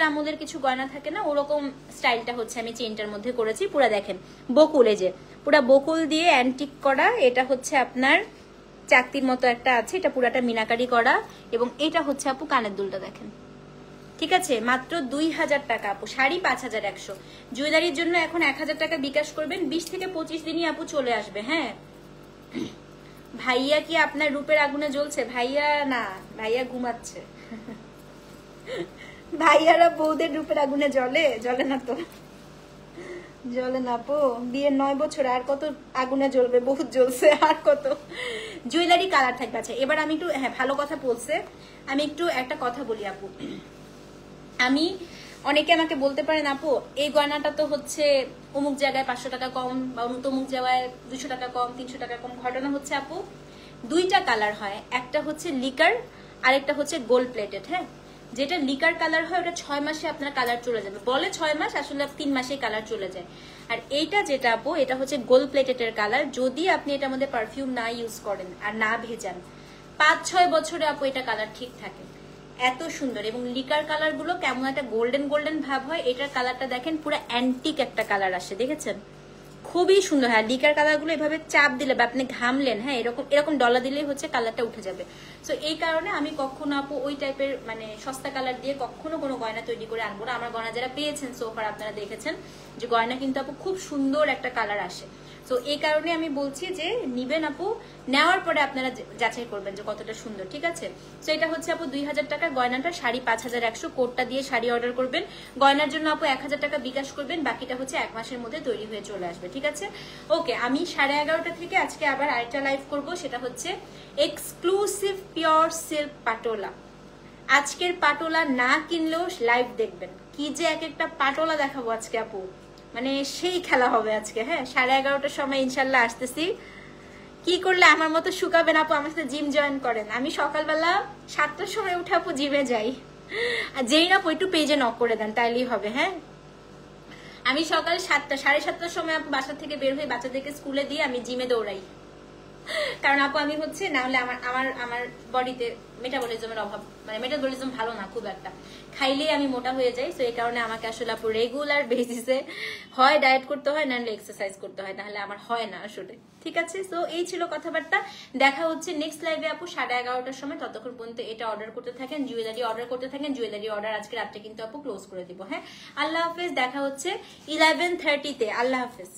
আম্মুদের কিছু গয়না থাকে না, ওরকম স্টাইলটা হচ্ছে আমি চেনটার মধ্যে করেছি। পুরো দেখেন বকুল, এই যে পুরা বকুল দিয়ে অ্যান্টিক করা। এটা হচ্ছে আপনার চাকতির মতো একটা আছে, এটা পুরাটা মিনাকারি করা। এবং এটা হচ্ছে আপু কানের দুলটা দেখেন, ঠিক আছে। মাত্র 2000 টাকা আপু, শাড়ি 5100। জুয়েলারির জন্য এখন 1000 টাকা বিকাশ করবেন, 20 থেকে 25 দিনই আপু চলে আসবে, হ্যাঁ। ভাইয়া কি আপনার রূপের আগুনে জ্বলছে? ভাইয়া না, ভাইয়া ঘুমাচ্ছে। ভাইয়ারা বউদের রূপের আগুনে জ্বলে? জ্বলে না তো, জ্বলে না আপু। বিয়ের 9 বছর, আর কত আগুনে জ্বলবে? বহুত জ্বলছে, আর কত। জুয়েলারি কালার থাকবে। আচ্ছা এবার আমি একটু, হ্যাঁ ভালো কথা বলছে, আমি একটু একটা কথা বলি আপু। আমি অনেকে আমাকে বলতে পারেন আপু এই গয়নাটা তো হচ্ছে অমুক জায়গায় 500 টাকা কম, বা অমুক জায়গায় 200 টাকা কম, 300 টাকা কম। ঘটনা হচ্ছে আপু দুইটা কালার হয়, একটা হচ্ছে লিকার, আরেকটা হচ্ছে গোল্ড প্লেটেড, হ্যাঁ। যেটা লিকার কালার হয় ওটা 6 মাসে আপনার কালার চলে যাবে, বলে 6 মাস, আসলে 3 মাসেই কালার চলে যায়। আর এইটা যেটা আপু, এটা হচ্ছে গোল্ড প্লেটেড কালার। যদি আপনি এটার মধ্যে পারফিউম না ইউজ করেন আর না ভেজান, 5-6 বছরে আপু এটা কালার ঠিক থাকে, এত সুন্দর। এবং লিকার কালার গুলো কেমন একটা গোল্ডেন গোল্ডেন ভাব হয়, এটার কালারটা দেখেন পুরো অ্যান্টিক একটা কালার আসে, দেখেছেন খুবই সুন্দর। হ্যাঁ লিকার কালার গুলো এভাবে চাপ দিলে বা আপনি ঘামলেন, হ্যাঁ এরকম ডলা দিলেই হচ্ছে কালারটা উঠে যাবে। সো এই কারণে আমি কখনো আপু ওই টাইপের মানে সস্তা কালার দিয়ে কখনো কোনো গয়না তৈরি করে আনবো না। আমার গয়না যারা পেয়েছেন সোফার আপনারা দেখেছেন যে গয়না কিন্তু আপু খুব সুন্দর একটা কালার আসে। তো এই কারণে আমি বলছি যে নিবেন আপু, নেওয়ার পরে আপনারা যাচাই করবেন যে কতটা সুন্দর, ঠিক আছে। তো এটা হচ্ছে আপু 2000 টাকা গয়নাটা, শাড়ি 5100। কোডটা দিয়ে শাড়ি অর্ডার করবেন। গয়নার জন্য আপু 1000 টাকা বিকাশ করবেন, বাকিটা হচ্ছে 1 মাসের মধ্যে তৈরি হয়ে চলে আসবে, ঠিক আছে। ওকে, আমি 11:30 থেকে আজকে আবার আরেকটা লাইভ করব, সেটা হচ্ছে এক্সক্লুসিভ পিওর সিল্ক পাটোলা। আজকের পাটোলা না কিনলেও লাইভ দেখবেন, কি যে এক একটা পাটোলা দেখাবো আজকে আপু, মানে সেই খেলা হবে আজকে। হ্যাঁ 11:30টার সময় ইনশাল্লাহ আসতেছি। কি করলে আমার মতো শুকাবেন আপু? আমার সাথে জিম জয়েন করেন। আমি সকালবেলা 7টার সময় উঠে আপু জিমে যাই। আর যেই না আপু একটু পেজে নক করে দেন তাইলেই হবে। হ্যাঁ আমি সকাল 7টা 7:30টার সময় আপু বাসা থেকে বের হয়ে বাচ্চাদেরকে স্কুলে দিয়ে আমি জিমে দৌড়াই। কারণ আপু আমি হচ্ছে না হলে আমার আমার আমার বডিতে মেটাবলিজমের অভাব, মানে মেটাবলিজম ভালো না খুব একটা, খাইলেই আমি মোটা হয়ে যাই। তো এই কারণে আমাকে আসলে আপু রেগুলার বেসিসে হয় ডায়েট করতে হয়, নাহলে এক্সারসাইজ করতে হয়, নাহলে আমার হয় না আসলে। ঠিক আছে, তো এই ছিল কথাবার্তা। দেখা হচ্ছে নেক্সট লাইভে আপু 11:30টার সময়। ততক্ষণ পর্যন্ত এটা অর্ডার করতে থাকেন, জুয়েলারি অর্ডার করতে থাকেন। জুয়েলারি অর্ডার আজকে রাত্রে কিন্তু আপু ক্লোজ করে দিব। হ্যাঁ আল্লাহ হাফেজ, দেখা হচ্ছে 11:30-তে। আল্লাহ হাফেজ।